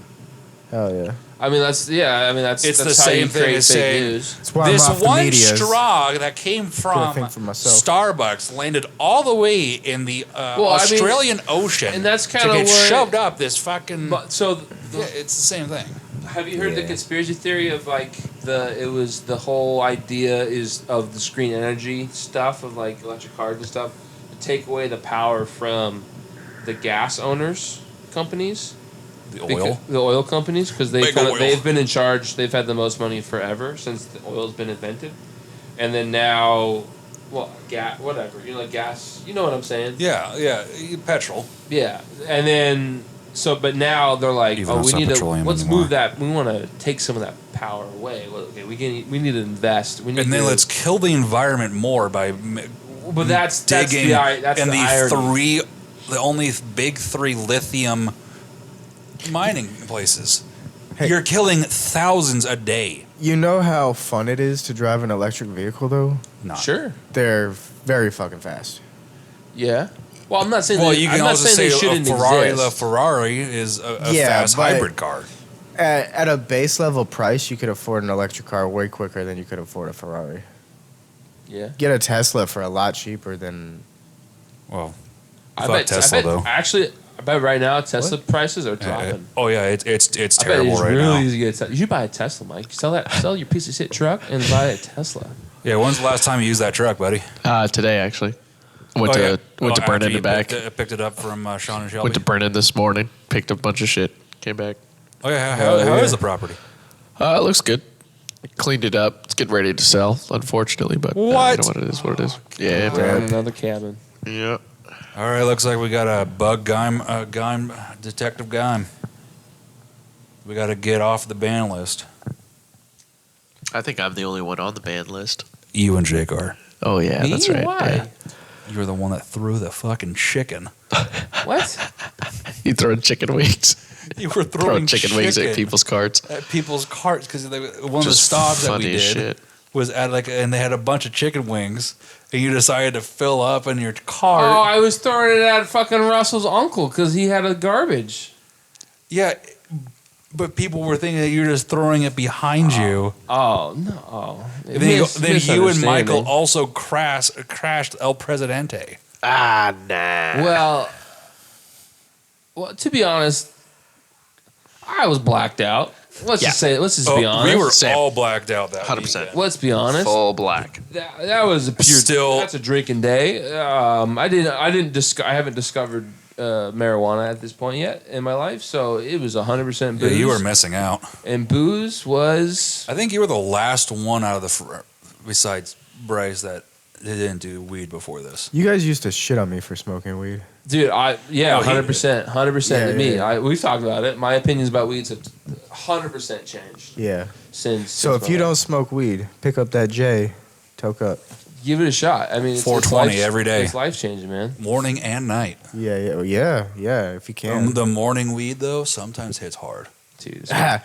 Hell yeah. that's It's that's the how you same thing create as fake saying- news. That's why This I'm off the one media. straw that came from think for myself. Starbucks landed all the way in the Australian Ocean, and that's to kinda get what- shoved up this fucking. But so yeah, it's the same thing. have you heard the Yeah. conspiracy theory of like it was the whole idea is of the green energy stuff of like electric cars and stuff to take away the power from the gas owners companies. The oil. The oil companies, because Big oil. they've been in charge. They've had the most money forever since the oil's been invented, and then now, gas, whatever, like gas. You know what I'm saying? Yeah, petrol. Yeah, and then but now they're like, Even though we it's not need to petroleum let's anymore. move that. We want to take some of that power away. Well, okay, we need to invest. We need And then to, let's kill the environment more by But that's digging that's in the the irony. the only big three lithium mining places. Hey. You're killing thousands a day. You know how fun it is to drive an electric vehicle, though? Not. Sure. They're very fucking fast. Yeah. Well, I'm not saying. Well, that, you I'm can not also saying say they a shouldn't Ferrari. The exist. Ferrari is a Yeah, fast but- hybrid car. At a base level price, you could afford an electric car way quicker than you could afford a Ferrari. Yeah. Get a Tesla for a lot cheaper than. Well, I fuck bet Tesla though. Actually, I bet right now Tesla prices are Uh, dropping. oh yeah, it's I bet terrible it's right really now. easy to get a Tesla. You should buy a Tesla, Mike. Sell your piece of shit truck and buy a Tesla. Yeah, when's the last time you used that truck, buddy? Today actually. Went Oh, yeah. to burn after in you the back. Picked it up from Sean and Shelby. Went to burn in this morning. Picked up a bunch of shit. Came back. Oh yeah, Hell how yeah. is the property? It looks good. Cleaned it up. It's getting ready to sell, unfortunately, but you What? know what it is. What it is. Yeah. Down another cabin. Yeah. All right, looks like we got a bug Geim, Detective Geim. We got to get off the ban list. I think I'm the only one on the ban list. You and Jake are. Oh yeah, Me? that's right. Why? Yeah. You're the one that threw the fucking chicken. What? You throwing chicken wings? You were Throwing chicken wings at people's carts. At people's carts because one of the Just stops that we funny as did shit. was at and they had a bunch of chicken wings, and you decided to fill up in your Oh, cart. I was throwing it at fucking Russell's uncle because he had a garbage. Yeah, but people were thinking that you're just throwing it behind you. Oh no! And then you and Michael also crashed El Presidente. Ah, nah. Well, to be honest, I was blacked out. Let's just say, let's just be honest. We were Same. all blacked out that 100%. weekend. Let's be honest. Full black. That was a pure. That's a drinking day. I haven't discovered marijuana at this point yet in my life, so it was 100% booze. Yeah, you were missing out. And booze was. I think you were the last one out of the besides Bryce that they didn't do weed before this. You guys used to shit on me for smoking weed. Dude, No, he- 100%. Yeah, To me, yeah. we've talked about it. My opinions about weeds have 100% changed Yeah. since. So if you don't smoke weed, pick up that J, toke up. give it a shot. I mean, it's 420 life- every day. It's life changing, man. Morning and night. Yeah. If you can. The morning weed though sometimes hits hard. Dude, Yeah,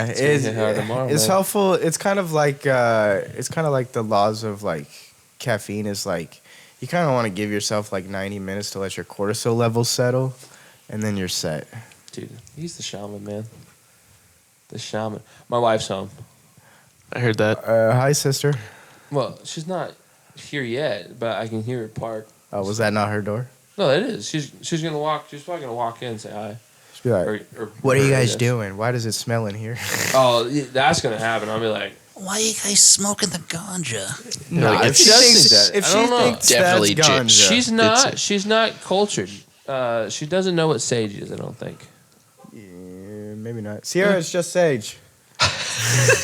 It's gonna hit hard tomorrow, it's man. helpful. It's kind of like the laws of like caffeine is like you kind of want to give yourself like 90 minutes to let your cortisol levels settle, and then you're set. dude, he's the shaman, man. The shaman. My wife's home. I heard that. Hi, sister. Well, she's not here yet, but I can hear her park. Oh, was that not her door? No, it is. She's gonna walk. She's probably gonna walk in and say hi. Just be like, Or what are you guys yes. doing? Why does it smell in here? Oh, that's gonna happen. I'll be like, Why are you guys smoking the ganja? No, Like, if if she she does thinks think that, if I she don't know. thinks Definitely that's jit. ganja, she's not. It's- She's not cultured. She doesn't know what sage is. I don't think. yeah, maybe not. Sierra, it's just sage.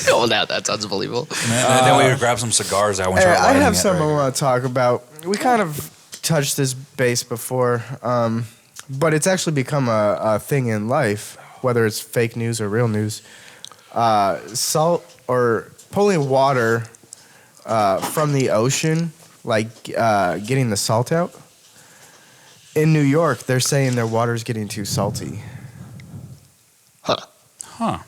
Oh, now that sounds believable. And then we would grab some cigars out when we Hey, start I lighting have it, something I right? want to talk about. We kind of touched this base before, but it's actually become a thing in life, whether it's fake news or real news. Salt or pulling water from the ocean, like getting the salt out. In New York, they're saying their water's getting too salty. Huh.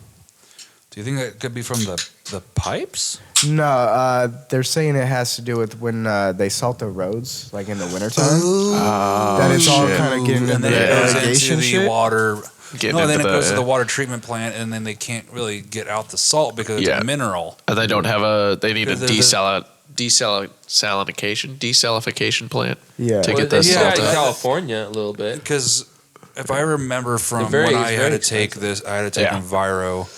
Do you think that could be from the pipes? No, they're saying it has to do with when they salt the roads, like in the wintertime. Oh, That it's all kind of getting into And then the it goes irrigation into the shit. water. Getting No, then it into goes to the- the water treatment plant, and then they can't really get out the salt because it's Yeah. a mineral. They don't have a. They need a There's desalinification plant Yeah. to Well, get they the do salt that in out. California a little bit. Because if I remember from They're when very- I it's had very to take expensive. this, I had to take Yeah. Enviro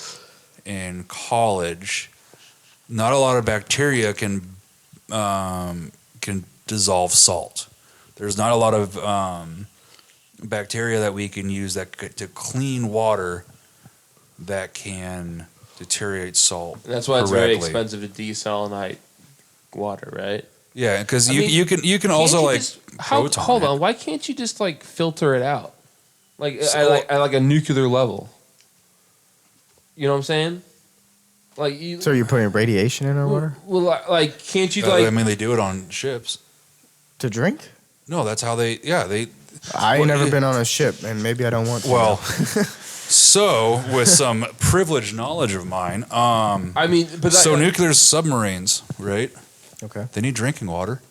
in college. Not a lot of bacteria can dissolve salt. There's not a lot of bacteria that we can use to clean water that can deteriorate salt. That's why it's very correctly. expensive to desalinate water, right? Yeah, because I you mean, you can Can't also you like just- proton hold it. on. Why can't you just like filter it out, like So- at like a nuclear level? You know what I'm saying? Like you. So you're putting radiation in our water Well, like, can't you like? I mean, they do it on ships. to drink? No, that's how they. Yeah, they. I ain't Well, never it- been on a ship, and maybe I don't want to. Well, so with some privileged knowledge of mine, I mean, but so that, nuclear submarines, right? okay. They need drinking water.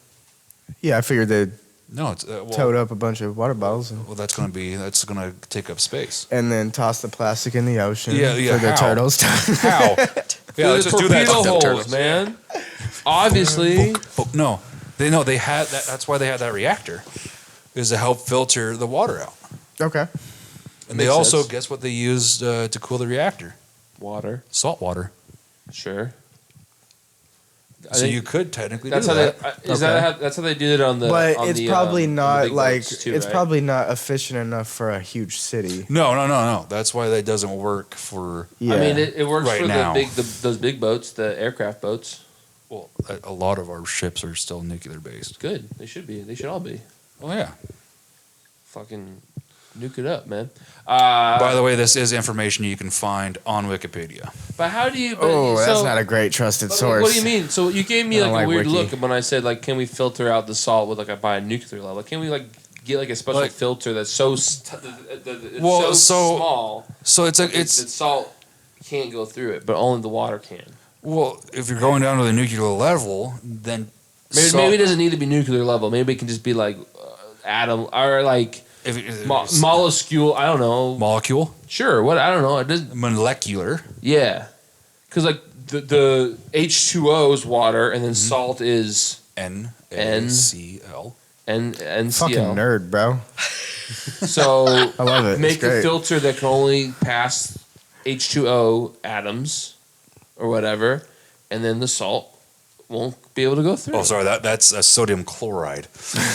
Yeah, I figured they'd No, it's tote up a bunch of water bottles and, well, that's gonna take up space. and then toss the plastic in the ocean Yeah, for the how? turtles. How? Yeah, let's just do that. torpedo Fuck them holes, turtles. man. Obviously, No, they had that. That's why they had that reactor, is to help filter the water out. Okay. And they Makes also sense. guess what they used to cool the reactor? water. Salt water. Sure. I So think you could technically that's do how that. they. Is that how, that's how they did it on the? But on it's the, probably on the not big like boats too, it's right? probably not efficient enough for a huge city. No. That's why that doesn't work for. Yeah. I mean, it works Right for now. those big boats, the aircraft boats. Well, a lot of our ships are still nuclear based. Good. They should be. They should all be. Oh yeah. Fucking nuke it up, man. By the way, this is information you can find on Wikipedia. But how do you? But, Oh, so, that's not a great trusted but source. What do you mean? So you gave me I like don't a like weird Wiki. look when I said like, can we filter out the salt with like by a nuclear level? Can we like get like a special Like- filter that's so it's Well, so small So it's that it's salt can't go through it, but only the water can. well, if you're going down to the nuclear level, then Maybe it doesn't need to be nuclear level. Maybe it can just be like atom or like molecule. I don't know. molecule, Sure. What I don't know. It doesn't. molecular. Yeah, because like the H2O is water, and then salt is NaCl. NCl. Fucking nerd, bro. So I love it. make It's a great. filter that can only pass H2O atoms or whatever, and then the salt won't be able to go through. Oh, sorry, that's a sodium chloride.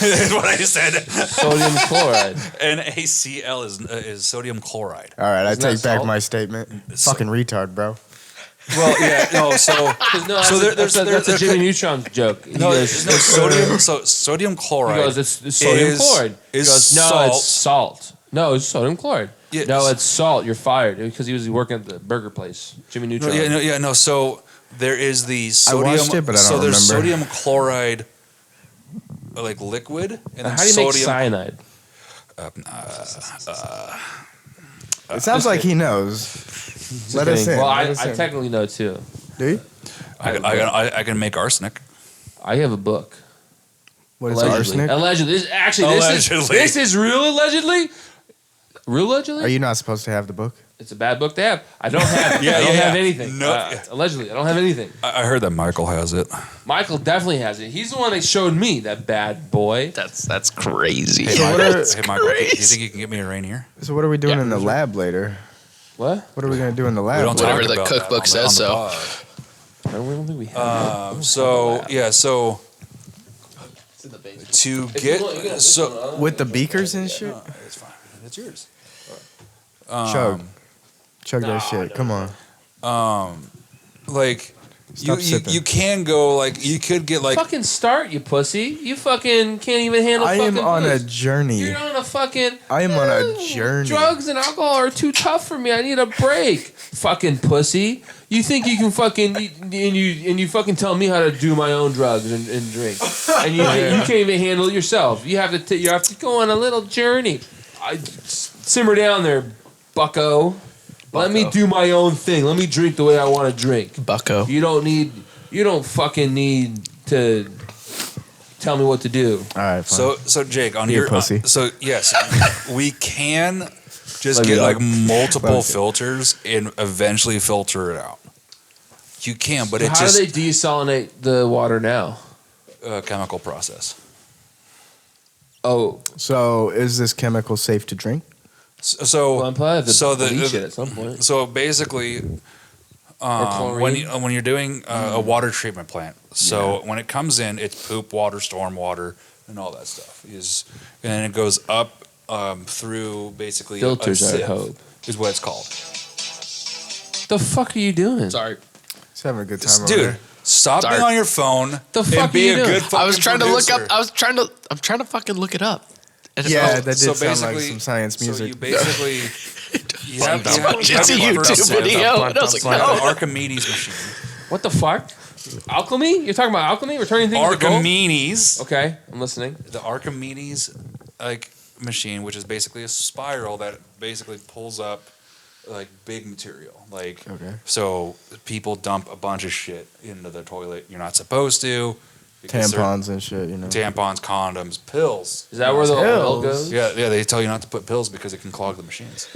Is what I said. Sodium chloride. NaCl is sodium chloride. All right, I Isn't that take back salt? my statement. So- Fucking retard, bro. Well, yeah, no. So That's a Jimmy Neutron joke. He no, goes, no, sodium. So sodium chloride. he goes, it's sodium chloride. He Is goes, no, salt. it's salt. No, it's sodium chloride. Yeah, no, it's salt. You're fired because he was working at the burger place. Jimmy No, Neutron. no. So there is the sodium. I watched it, but I don't so there's remember. sodium chloride, like liquid, and then How do you make sodium. cyanide? It sounds like he knows. Let us in. Well, Let I us in. technically know too. Do you? I can make arsenic. I have a book. What is Allegedly. arsenic? Allegedly. This is real allegedly. Real allegedly? Are you not supposed to have the book? It's a bad book to have. I don't have it. Yeah, I don't yeah, have yeah. anything. No. Allegedly, I don't have anything. I heard that Michael has it. Michael definitely has it. He's the one that showed me that bad boy. That's crazy. Hey, So what Michael, are- hey, Michael, do you think you can get me a Rainier? So what are we doing Yeah, in the sure. lab later? What? What are we gonna do in the lab? We don't Whatever talk the about cookbook that on says the so. pod. I don't think we have. So yeah, so It's in the basement. to If you get want, you can have this so one, With the beakers and shit? it's fine. It's yours. Chug that shit. Come on. Like Stop sipping. you can go like you could get like fucking start, you pussy. You fucking can't even handle I fucking am on a booze. journey. You're on a fucking... I am on a journey. Drugs and alcohol are too tough for me. I need a break. Fucking pussy. You think you can fucking... And you fucking tell me how to do my own drugs and drink. And you can't even handle it yourself. You have to go on a little journey. Simmer down there, bucko. Let me do my own thing. Let me drink the way I want to drink. Bucko. You don't fucking need to tell me what to do. All right, fine. so Jake on Be a your pussy. so yes we can just Love get you, like dog. multiple Love you. filters and eventually filter it out. You can, but So it's how just do they desalinate the water now? a chemical process. Oh, So is this chemical safe to drink? So well, I'm probably have to so the- bleach it at some point. So basically, chlorine. when you're doing a water treatment plant, so when it comes in, it's poop water, storm water, and all that stuff. And it goes up through basically Filters, a I sieve, hope. is what it's called. The fuck are you doing? Sorry. He's having a good time over Dude, there. stop Sorry. being on your phone. The and fuck be are you a doing? good fucking I was trying to look producer. up. I'm trying to fucking look it up. And Yeah, it's- that did So sound like basically- some science So music. you basically you have It's a the YouTube first one, video. And I was like, the no. Archimedes machine. What the fuck? Alchemy? You're talking about alchemy? We're turning things to gold? Archimedes. Okay, I'm listening. The Archimedes like machine, which is basically a spiral that basically pulls up like big material. Like Okay. so people dump a bunch of shit into the toilet you're not supposed to. because they're- Tampons and shit, you know. tampons, condoms, pills. Is that where the oil Pills? goes? Yeah, they tell you not to put pills because it can clog the machines.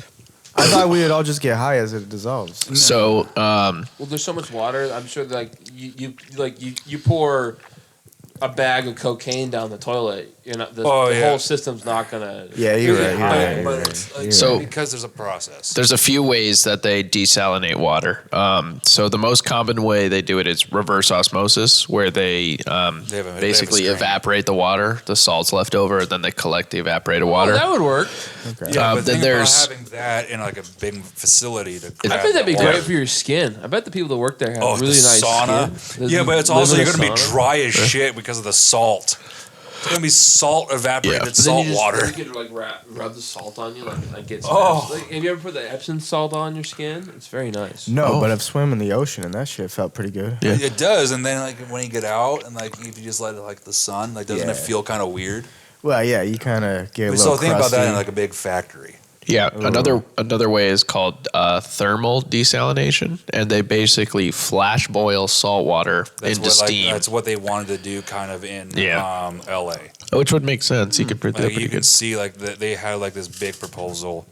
I thought we would all just get high as it dissolves. So, Well, there's so much water. I'm sure, like you pour a bag of cocaine down the toilet. You're not. The whole system's not gonna. Yeah, you're right. You're But- right. You're but right. it's like, You're So- because there's a process. there's a few ways that they desalinate water. So the most common way they do it is reverse osmosis, where they they have basically a strain. evaporate the water, the salt's left over, and then they collect the evaporated Oh, water. that would work. Okay. Yeah, but then think there's- about having that in like a big facility to. I grab bet that'd be that water. great for your skin. I bet the people that work there have Oh, really the nice sauna. skin. Yeah, but it's Live also in a you're gonna be sauna. dry as shit because of the salt. It's gonna be salt evaporated Yeah. But then salt you just, water. You could like rub the salt on you, like get. Oh. Like, have you ever put the Epsom salt on your skin? It's very nice. No, Oh. but I've swam in the ocean and that shit felt pretty good. Yeah. It does, and then like when you get out and like if you just let it like the sun, like doesn't it Yeah. feel kind of weird? Well, yeah, you kind of get a So little think about that crusty. in like a big factory. Yeah, another way is called thermal desalination, and they basically flash boil salt water into what, steam, that's what they wanted to do, kind of in Yeah. L.A. which would make sense. You could print that Like, pretty you can good. see like they had like this big proposal,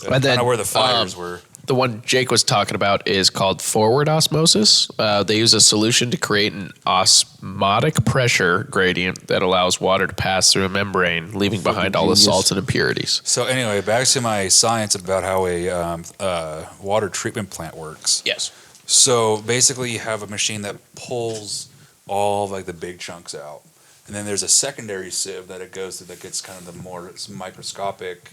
And kind then, of where the fires were. The one Jake was talking about is called forward osmosis. They use a solution to create an osmotic pressure gradient that allows water to pass through a membrane, leaving behind all the genius. salts and impurities. So anyway, back to my science about how a water treatment plant works. Yes. So basically, you have a machine that pulls all of, like the big chunks out, and then there's a secondary sieve that it goes through that gets kind of the more microscopic,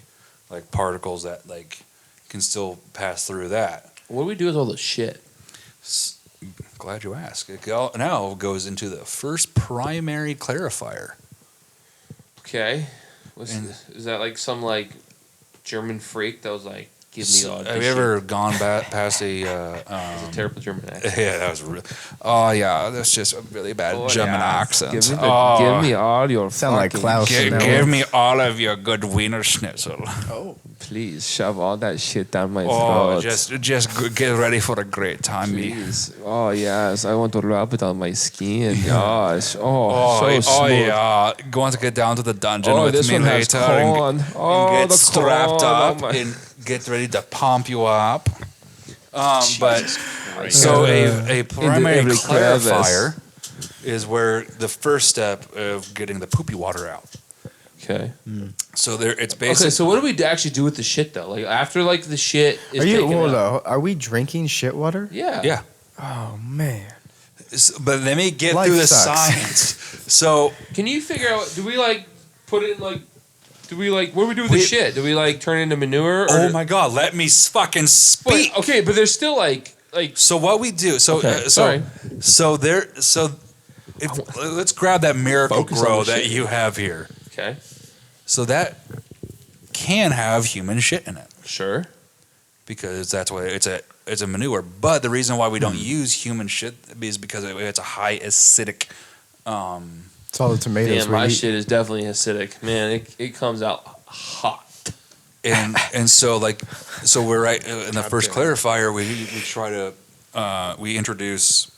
like particles that like can still pass through that. What do we do with all this shit? Glad you asked. It now goes into the first primary clarifier. Okay. And- Is that like some like German freak that was like, give me all Have this you shit? ever gone past a? It's a terrible German accent. Yeah, that was real. Oh yeah, that's just a really bad Oh, German yeah. accent. Give me, Oh, give me all your Sound like fucking Klaus. shit. in that give one. me all of your good Wiener Schnitzel. Please shove all that shit down my Oh, throat. just get ready for a great time. Please. Oh yes, I want to rub it on my skin. Gosh. Oh, so smooth. yeah. Going to get down to the dungeon Oh, with this me one has later corn. and Oh, get the strapped corn. up Oh, my- and get ready to pump you up. But so a primary every clarifier is where the first step of getting the poopy water out. Okay. So there, it's Okay, basically so what do we actually do with the shit though? Like after like the shit is Are you? taken Hold out. on. Are we drinking shit water? Yeah. yeah. Oh man. But let me get Life through the sucks. science. So Can you figure out? Do we like put it in like? Do we like? What do we do with the shit? Do we like turn it into manure? Or oh my god, let me fucking speak. But, okay, but there's still like. So what we do? So Okay, sorry. let's grab that miracle Focus on grow the that shit. you have here. Okay. So that can have human shit in it Sure. because that's what it's a manure. But the reason why we Hmm. don't use human shit is because it's a high acidic. It's all the tomatoes Damn, we my eat. shit is definitely acidic. Man, it comes out hot. And so we're right in the first damn. clarifier. We try to we introduce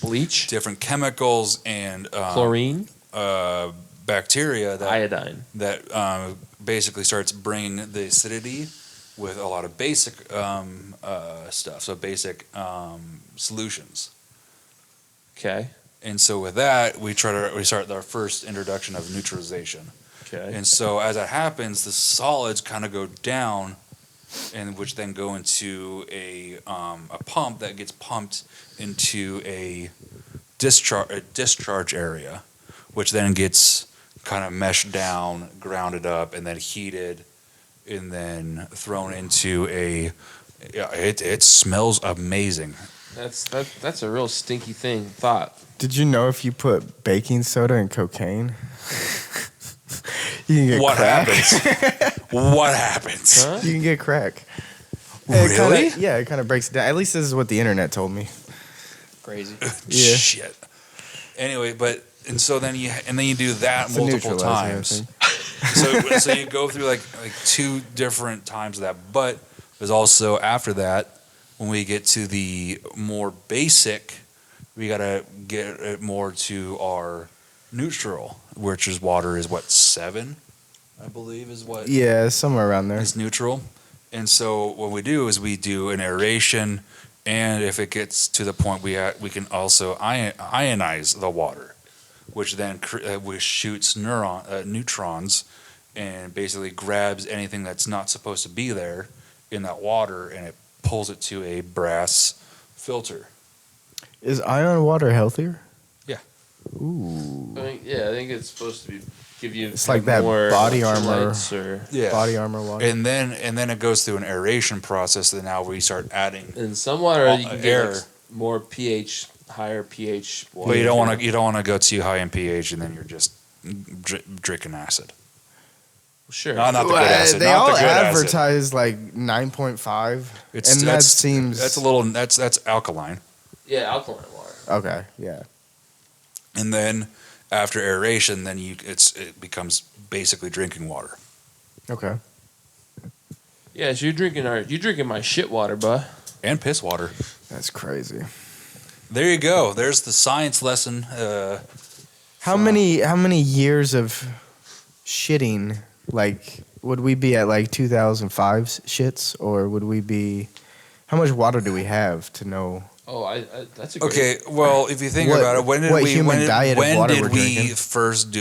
Bleach, different chemicals and chlorine, bacteria iodine. that basically starts bringing the acidity with a lot of basic stuff. So basic solutions. Okay. And so with that, we start our first introduction of neutralization. Okay. And so as that happens, the solids kind of go down, and which then go into a pump that gets pumped into a discharge area, which then gets kind of meshed down, grounded up, and then heated, and then thrown into a. Yeah, it smells amazing. That's a real stinky thought. Did you know if you put baking soda in cocaine, you can get What crack? happens? What happens? Huh? You can get crack. Really? It kind of breaks it down. At least this is what the internet told me. Crazy. Yeah. Shit. Anyway, and so then you do that It's a multiple neutralizer, I times. think. So you go through like two different times of that. But there's also after that, when we get to the more basic, we gotta get it more to our neutral, which is water is what 7, I believe is what Yeah, somewhere around there. is neutral. And so what we do is we do an aeration, and if it gets to the point we can also ionize the water, which then which shoots neutrons and basically grabs anything that's not supposed to be there in that water, and it pulls it to a brass filter. Is ion water healthier? Yeah. Ooh. I think it's supposed to give you. It's like that more body armor. electrolytes or. Yeah. Body armor water. And then it goes through an aeration process. And now we start adding. In some water, you can Air. get like, more pH, higher pH water. But you don't want to go too high in pH, and then you're just drinking acid. Sure. Not the good acid. They not all the good acid. advertise like 9.5, and that seems that's alkaline. Yeah, alkaline water. okay. Yeah. And then after aeration, then it becomes basically drinking water. Okay. Yeah, so you're drinking my shit water, bud. And piss water. That's crazy. There you go. There's the science lesson. How many years of shitting? Like, would we be at like 2005's shits, or would we be? How much water do we have to know? Oh, that's a great. Okay, well, if you think What- about it, when did what we human diet of when water did we're we drinking? first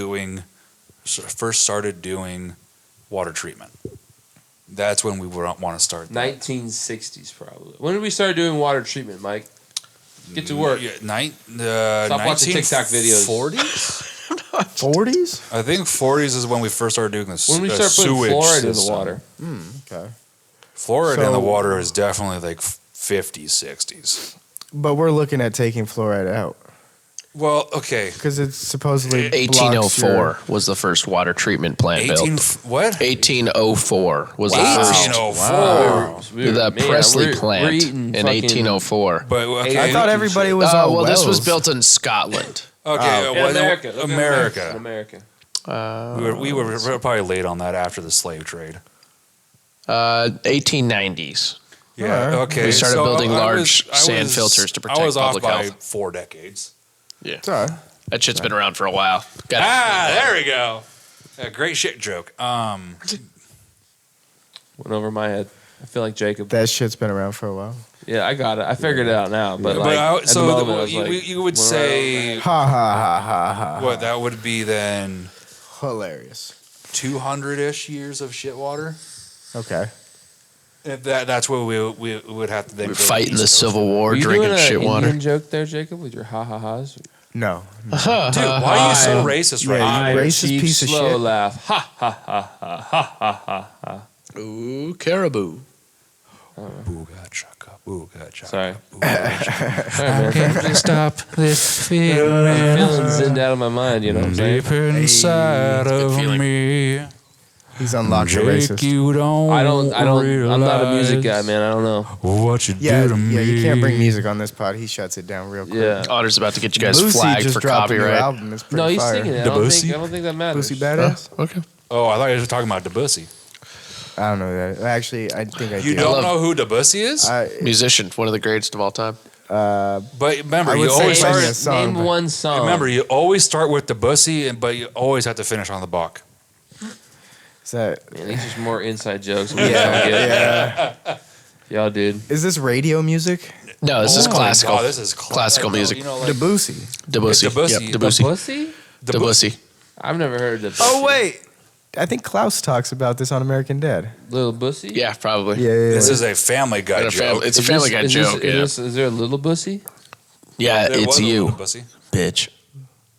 started doing water treatment? That's when we would want to start. that. 1960s probably. When did we start doing water treatment, Mike? Get to work. Yeah, Stop watching TikTok videos. 40s? 40s? I think 40s is when we first started doing this. When we start putting sewage fluoride in the system. water. Okay. Fluoride in the So- water is definitely like 50s, 60s. But we're looking at taking fluoride out Well, okay. because it's supposedly 1804 was the first water treatment plant 18 built. what? 1804 was the first. 1804. The Presley we're plant eating in fucking- 1804. But okay. I thought everybody was all Well, this was wells. built in Scotland. Okay, In well, America. Look at America. In America. We were probably late on that after the slave trade. 1890s. Yeah. Alright. Okay. We started so building I large was- sand filters to I protect was off public by health. 4 decades. Yeah, It's all right. that shit's been around for a while. Got There we go. A great shit joke. Went over my head. I feel like Jacob. That shit's been around for a while. Yeah, I got it. I figured it out now. But like, at the so moment, I was you, like, you would went right say Ha ha ha ha ha. what that would be then Hilarious. 200-ish years of shit water. Okay. If that's what we would have to then We're go to fighting the East Coast. Civil War, Were you drinking doing shit an water. Indian joke there, Jacob, with your ha-ha-has? No. Dude, why are you so racist right Yeah, now? you racist Cheap, piece of slow shit. laugh. Ha ha ha ha ha ha ha ha. Ooh, caribou. Booga chaka, booga chaka. Sorry. booga chaka. Sorry, man. Just stop this feeling I'm feeling zinned out of my mind, you know what I'm saying? deep inside of feeling. me. He's unlocked the Jake, racist. you don't I'm not a music guy, realize man. I don't know. what you Yeah, do to me. yeah, you can't bring music on this pod. He shuts it down real quick. Yeah. Otter's about to get you guys Boosie flagged just for dropped a new copyright. album. It's pretty No, he's fire. singing it. I Debussy? don't think that matters. Boosie Badass? Okay. Oh, I thought you were talking about Debussy. I don't know that. Actually, I think I You do. don't know who Debussy is? Musician, one of the greatest of all time. But remember, I you would say always sing start. a song, Name but- one song. Remember, you always start with Debussy, but you always have to finish on the Bach. Is that? Man, these are more inside jokes. Yeah. Y'all, dude. Is this radio music? No, this is Oh my classical. God, this is Classical music. You know, like, Debussy. Debussy. Debussy. Yep, Debussy. Pussy? Debussy. I've never heard of Oh wait, I think Klaus talks about this on American Dad. Little Bussy? Yeah, probably. Yeah, yeah. This yeah. is a Family Guy joke. It's a Family Guy joke. Yeah, Is there a Little Bussy? yeah, There was it's a you, little Bussy. bitch.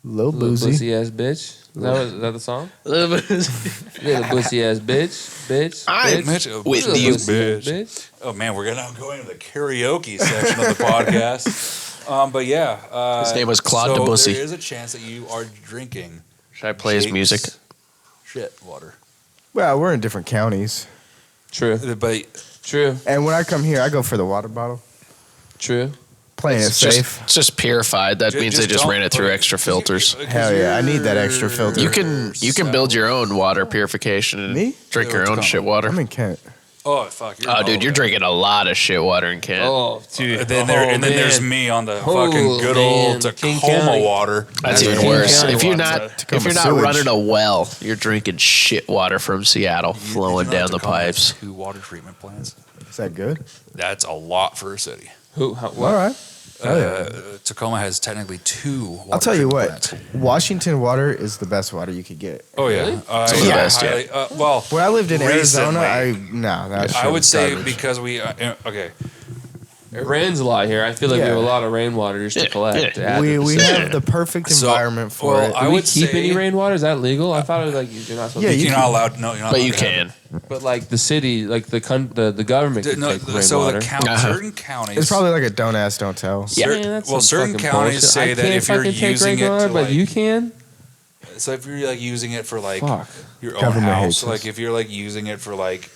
Lil Little Boozy. Bussy ass bitch? Is that the song? Little Bussy ass bitch. I'm Mitch, with Little you, Bussy ass bitch. Oh man, we're gonna go into the karaoke section of the podcast. But yeah, His name was Claude so Debussy. There is a chance that you are drinking Should I play his Jake's music? shit water. Well, we're in different counties, True. But True. and when I come here, I go for the water bottle. True. Playing it It's safe. just purified. That means they just don't ran it through put extra filters. Hell yeah, I need that extra filter. You can build your own water purification and Me? drink your Yeah, own it's shit coming. water. I'm in Kent. Oh fuck! Oh, dude, you're drinking a lot of shit water in Kent. Oh, dude. And then there's me on the Oh, fucking good old man. King Tacoma County. water. That's Yeah, even King worse. County If you're water. not Tacoma if you're not sewage. running a well, you're drinking shit water from Seattle flowing Did you know down the Tacoma has pipes. 2 water treatment plants. Is that good? That's a lot for a city. Who? What? All right. Tacoma has technically 2 water I'll tell you treatment what. plants. Washington water is the best water you could get. Oh yeah, Really? Some of the best, yeah. well, When I lived in Arizona, recently, that I shit would was say garbage. because we okay. It rains a lot here. I feel like we have a Yeah. lot of rainwater just to Yeah, collect. yeah. to add to we the we system. have the perfect So, environment for well, it. I Do we would keep say- any rainwater? Is that legal? I thought it was like you're not supposed Yeah, to. you You're can- not allowed. No, you're not. But allowed you to have can. But like the city, like the government it. can No, take rainwater. so the Uh-huh. certain counties. It's probably like a don't ask, don't tell. Yeah. Man, that's well, some certain fucking counties bullshit. say I that can't if you're fucking take using it rainwater, to, but like- you can. So if you're like using it for like Fuck. your own Government house, hates like us. if you're like using it for like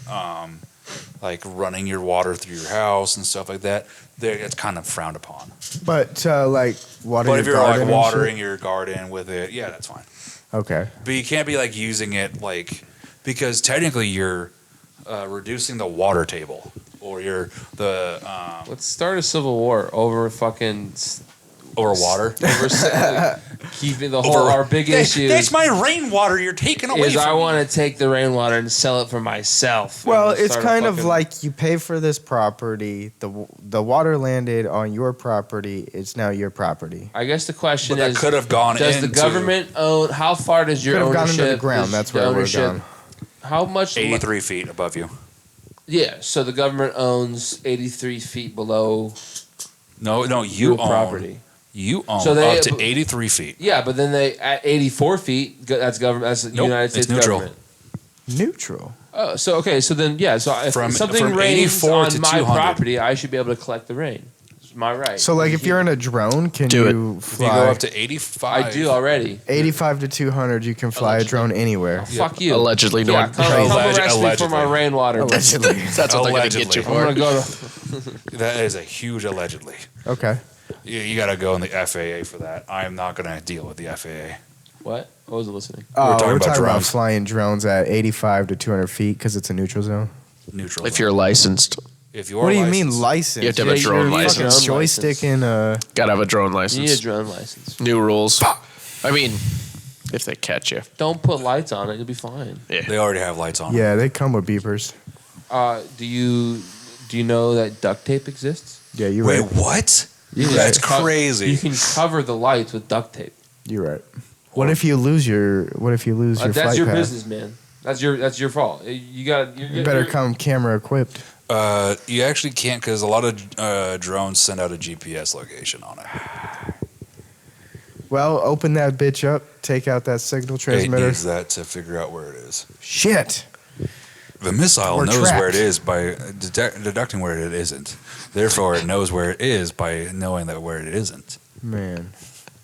running your water through your house and stuff like that, there it's kind of frowned upon. But like water. But if your you're like garden and watering your garden with it, yeah, that's fine. shit? Okay. But you can't be like using it like because technically you're reducing the water table or you're the Let's start a civil war over fucking over water. over keeping the whole. Our big issue That's my rainwater you're taking away is from I me. want to take the rainwater and sell it for myself. Well, And it's start a kind of fucking- like you pay for this property. The water landed on your property. It's now your property. I guess the question But that is: could have gone does into the government own? How far does your Could have gone ownership? into the ground. is That's the where it would ownership? have gone. How much? 83 feet above you. Yeah, so the government owns 83 feet below No, you your own property. You own So they- up to 83 feet. Yeah, but then they at 84 feet. That's government. That's the Nope, United it's States neutral. government. Neutral. So then if From something 84 rains to on my 200. property, I should be able to collect the rain. It's my right. So, like, if you're in a drone, can Do you If fly? you go up to 85, I do already. 85 to 200, you can fly a drone anywhere. Fuck you. Allegedly, no Yeah, one. come arrest me for my rainwater. Allegedly. That's what they're going to get you Allegedly. I'm for. gonna go to. that is a huge allegedly. Okay. You got to go in the FAA for that. I am not going to deal with the FAA. What? I wasn't listening. Oh, talking we're about talking about drones. flying drones at 85 to 200 feet because it's a neutral zone. Neutral. If you're licensed, if you're What do you mean licensed- license? You have to have a drone you're license. Fucking joystick in gotta have a drone You need a license. drone license. New rules. I mean, if they catch you. Don't put lights on it. You'll be fine. They already have lights on. Yeah, they come with beepers. Do you know that duct tape exists? Yeah, you're Wait, right. what? You can That's co- crazy. You can cover the lights with duct tape. You're right. What if you lose your That's flight your path? business, man. That's your fault. You got. You better come camera equipped. You actually can't because a lot of drones send out a GPS location on it. Well, open that bitch up. Take out that signal It transmitter. needs that to figure out where it is. Shit. The missile We're knows where trapped. it is by deducting where it isn't. Therefore, it knows where it is by knowing that where it isn't. Man,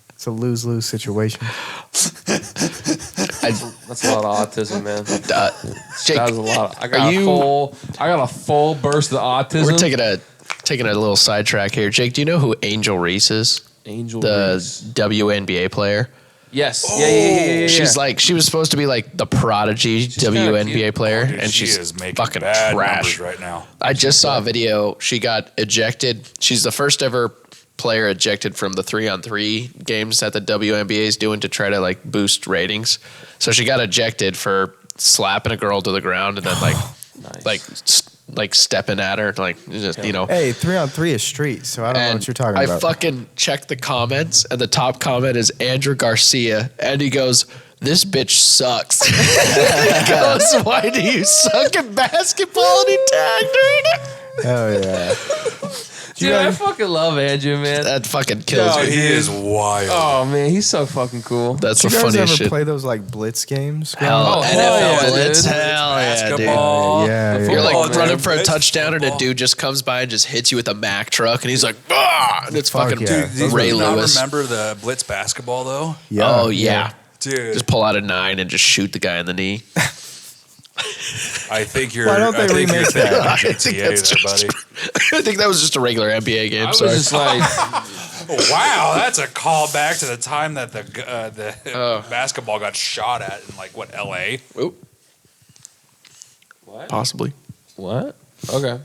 it's a lose-lose situation. That's a lot of autism, man. Jake, That was a lot. I are you- got a full burst of autism. we're taking a little sidetrack here. Jake, do you know who Angel Reese is? Angel The Reese. WNBA player. Yes. Yeah. She's like, she was supposed to be like the prodigy kinda WNBA cute. player, Dude, and she she's is making fucking bad trash numbers right now. I just saw a video. She got ejected. She's the first ever player ejected from the 3-on-3 games that the WNBA is doing to try to like boost ratings. So she got ejected for slapping a girl to the ground and then Nice. like stepping at her, like just, you know. Hey, 3-on-3 is street, so I don't know what you're talking I about. fucking checked the comments, and the top comment is Andrew Garcia, and he goes, "This bitch sucks." He goes, "Why do you suck at basketball?" And he tagged her. Hell yeah. Dude, I fucking love Andrew, man. That fucking kills No, me. He is wild. Oh man, he's so fucking cool. That's Did the you guys funniest ever shit. play those like blitz games? Hell, Oh, NFL hell yeah, blitz, dude. hell yeah, dude. Basketball. Yeah, yeah. You're like Football, running man. for a It's touchdown, and a football. dude just comes by and just hits you with a Mack truck, and he's like, "Ah!" And it's Fuck fucking yeah. Do Ray you not Lewis. remember the blitz basketball though? Yeah. Oh yeah. Dude, Just pull out a 9 and just shoot the guy in the knee. I think you're. Why don't they I think you're remake thinking that? of I think GTA that's there, just- buddy. I think that was just a regular NBA game. I was Sorry. just like, Wow, that's a callback to the time that the basketball got shot at in like what LA. Oop, what? possibly. What? Okay,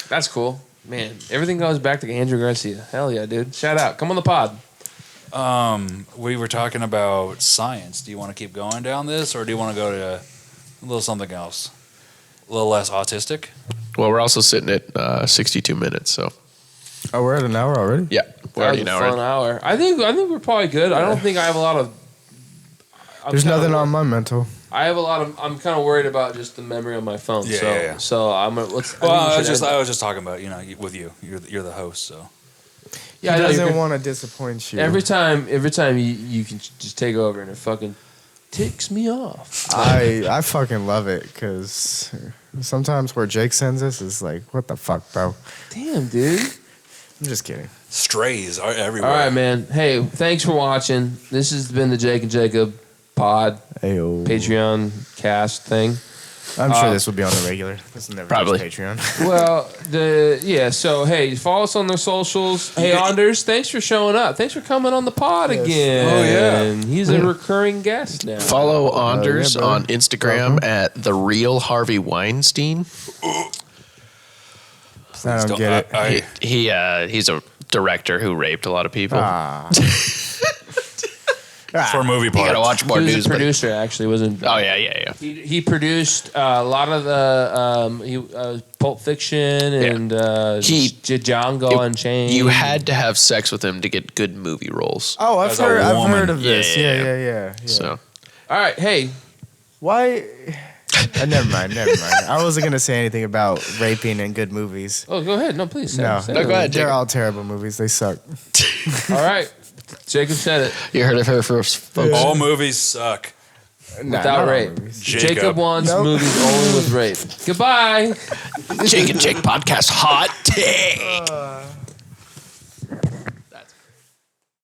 that's cool, man. Everything goes back to Andrew Garcia. Hell yeah, dude. Shout out. Come on the pod. We were talking about science. Do you want to keep going down this, or do you want to go to a little something else, a little less autistic? Well, we're also sitting at 62 minutes, so Oh, we're at an hour already? yeah, we're That already was an a fun hour. hour. I think we're probably good. I don't think I have a lot of. There's nothing on my mental. I have a lot of. I'm kind of worried about just the memory on my phone. Yeah, so, yeah, yeah. so I'm gonna. Let's. Well, I I think we should end- was just talking about with you. You're the host, so Yeah, I he know, you're doesn't good. want to disappoint you. Every time you can just take over and it fucking ticks me off. I fucking love it because sometimes where Jake sends us is like, what the fuck, bro? Damn, dude. I'm just kidding. strays are everywhere. All right, man. Hey, thanks for watching. This has been the Jake and Jacob pod Ayo. Patreon cast thing. I'm sure this will be on the regular. This will never Probably. touch Patreon. Well, so hey, follow us on their socials. Hey, Anders, thanks for showing up. Thanks for coming on the pod Yes. again. Oh, yeah. He's a recurring guest now. Follow Anders yeah, brother. on Instagram at the real Harvey Weinstein. I don't get it. He's a director who raped a lot of people. For movie You part. gotta watch more He was news. a But producer, actually. Wasn't oh yeah. he produced a lot of the Pulp Fiction and Django Unchained. You had to have sex with him to get good movie roles. Oh, I've As a heard woman. of this. Yeah. Yeah. So All right, hey, Why? Never mind. I wasn't gonna say anything about raping in good movies. oh, go ahead. No, please. Say No, it. Say No, it. go ahead. They're Jacob. all terrible movies. They suck. All right, Jacob said it. you heard of her first, folks. All movies suck. Nah, without not all rape. movies. Jacob wants Nope. movies only with rape. Goodbye. Jake and Jake podcast hot take.